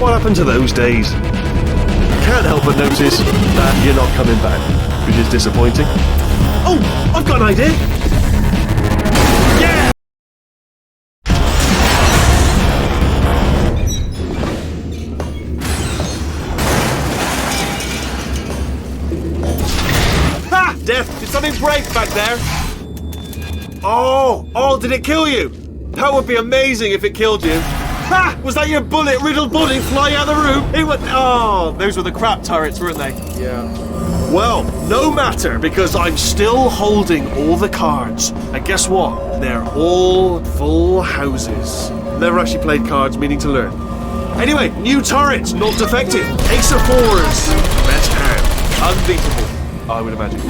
What happened to those days? Can't help but notice that you're not coming back, which is disappointing. Oh, I've got an idea. Yeah! Ha! Death, did something break back there? Oh, did it kill you? That would be amazing if it killed you. Ha! Was that your bullet-riddled body flying out of the room? It went. Oh, those were the crap turrets, weren't they? Yeah. Well, no matter, because I'm still holding all the cards. And guess what? They're all full houses. Never actually played cards, meaning to learn. Anyway, new turret, not defective. Ace of fours. Best hand. Unbeatable, I would imagine.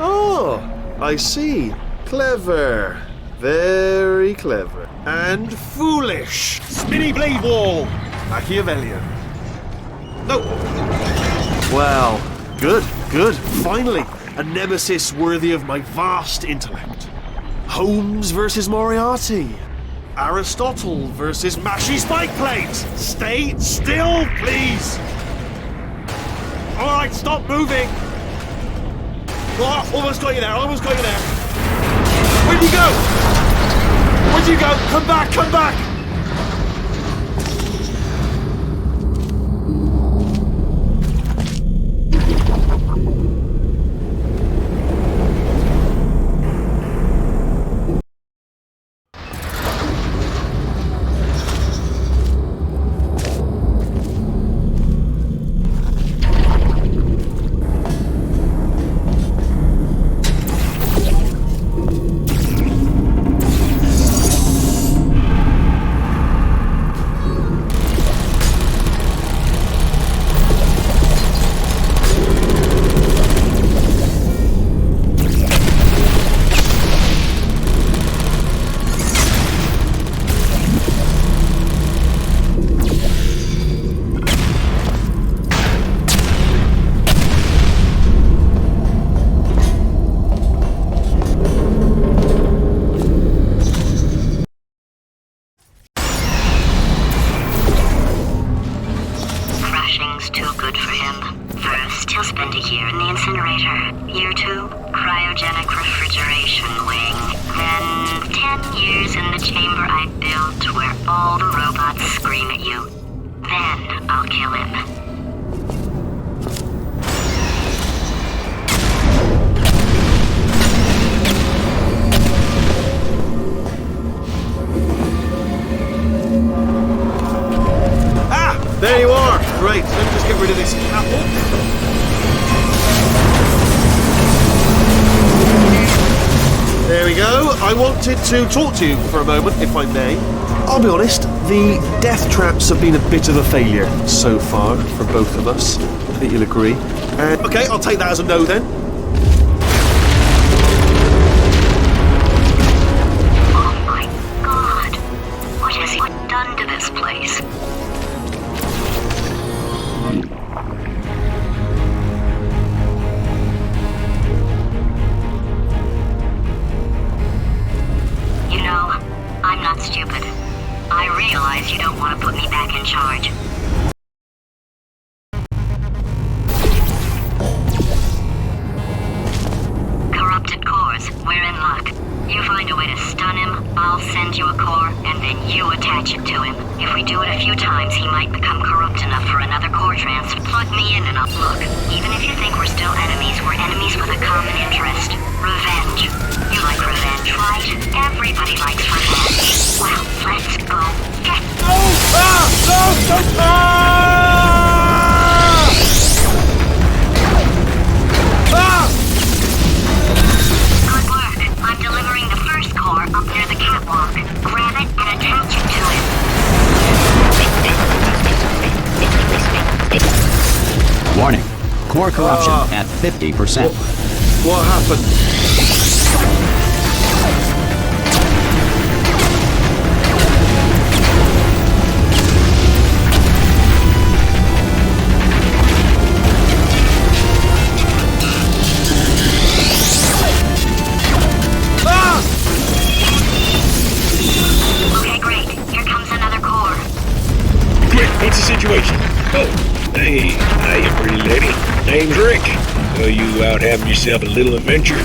Oh, I see. Clever. Very clever. And foolish. Spinny blade wall. Machiavellian. No. Well, good. Finally, a nemesis worthy of my vast intellect. Holmes versus Moriarty. Aristotle versus Mashy Spike Plates. Stay still, please. All right, stop moving. Oh, almost got you there. Where'd you go? Come back. There you are! Great, let me just get rid of this apple. There we go. I wanted to talk to you for a moment, if I may. I'll be honest, the death traps have been a bit of a failure so far for both of us. I think you'll agree. Okay, I'll take that as a no then. Oh my god! What has he done to this place? I'm not stupid. I realize you don't want to put me back in charge. Corrupted cores, we're in luck. You find a way to stun him, I'll send you a core, and then you attach it to him. If we do it a few times, he might become corrupt enough for another core transfer. Plug me in and I'll look. Even if you think we're still enemies, we're enemies with a common interest. Revenge. You like revenge, right? Everybody likes revenge. Well, let's go. Get... Good Warning. Core corruption at 50%. What happened? Okay, great. Here comes another core. Quick, what's the situation? Oh, hey, hiya, pretty lady. Name's Rick. So you out having yourself a little adventure?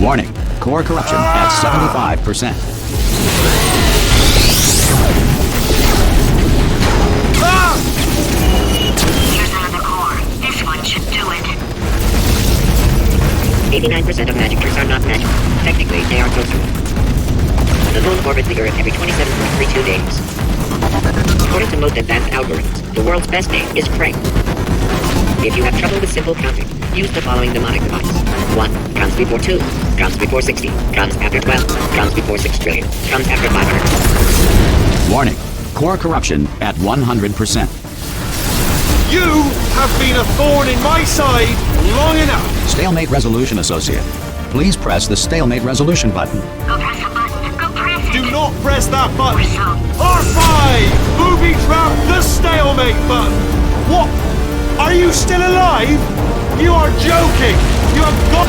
Warning. Core corruption at 75%. Here's another core. This one should do it. 89% of magic tricks are not magic. Technically, they are total. The moon orbits the Earth every 27.32 days. According to most advanced algorithms, the world's best name is Craig. If you have trouble with simple counting, use the following mnemonic device. 1 comes before 2, comes before 60, comes after 12, comes before 6 trillion, comes after 500. Warning. Core corruption at 100%. You have been a thorn in my side long enough. Stalemate resolution associate. Please press the stalemate resolution button. Go press the button. Go press it. Do not press that button. Or so. R5! Booby trap the stalemate button. What? Are you still alive? You are joking. You have got...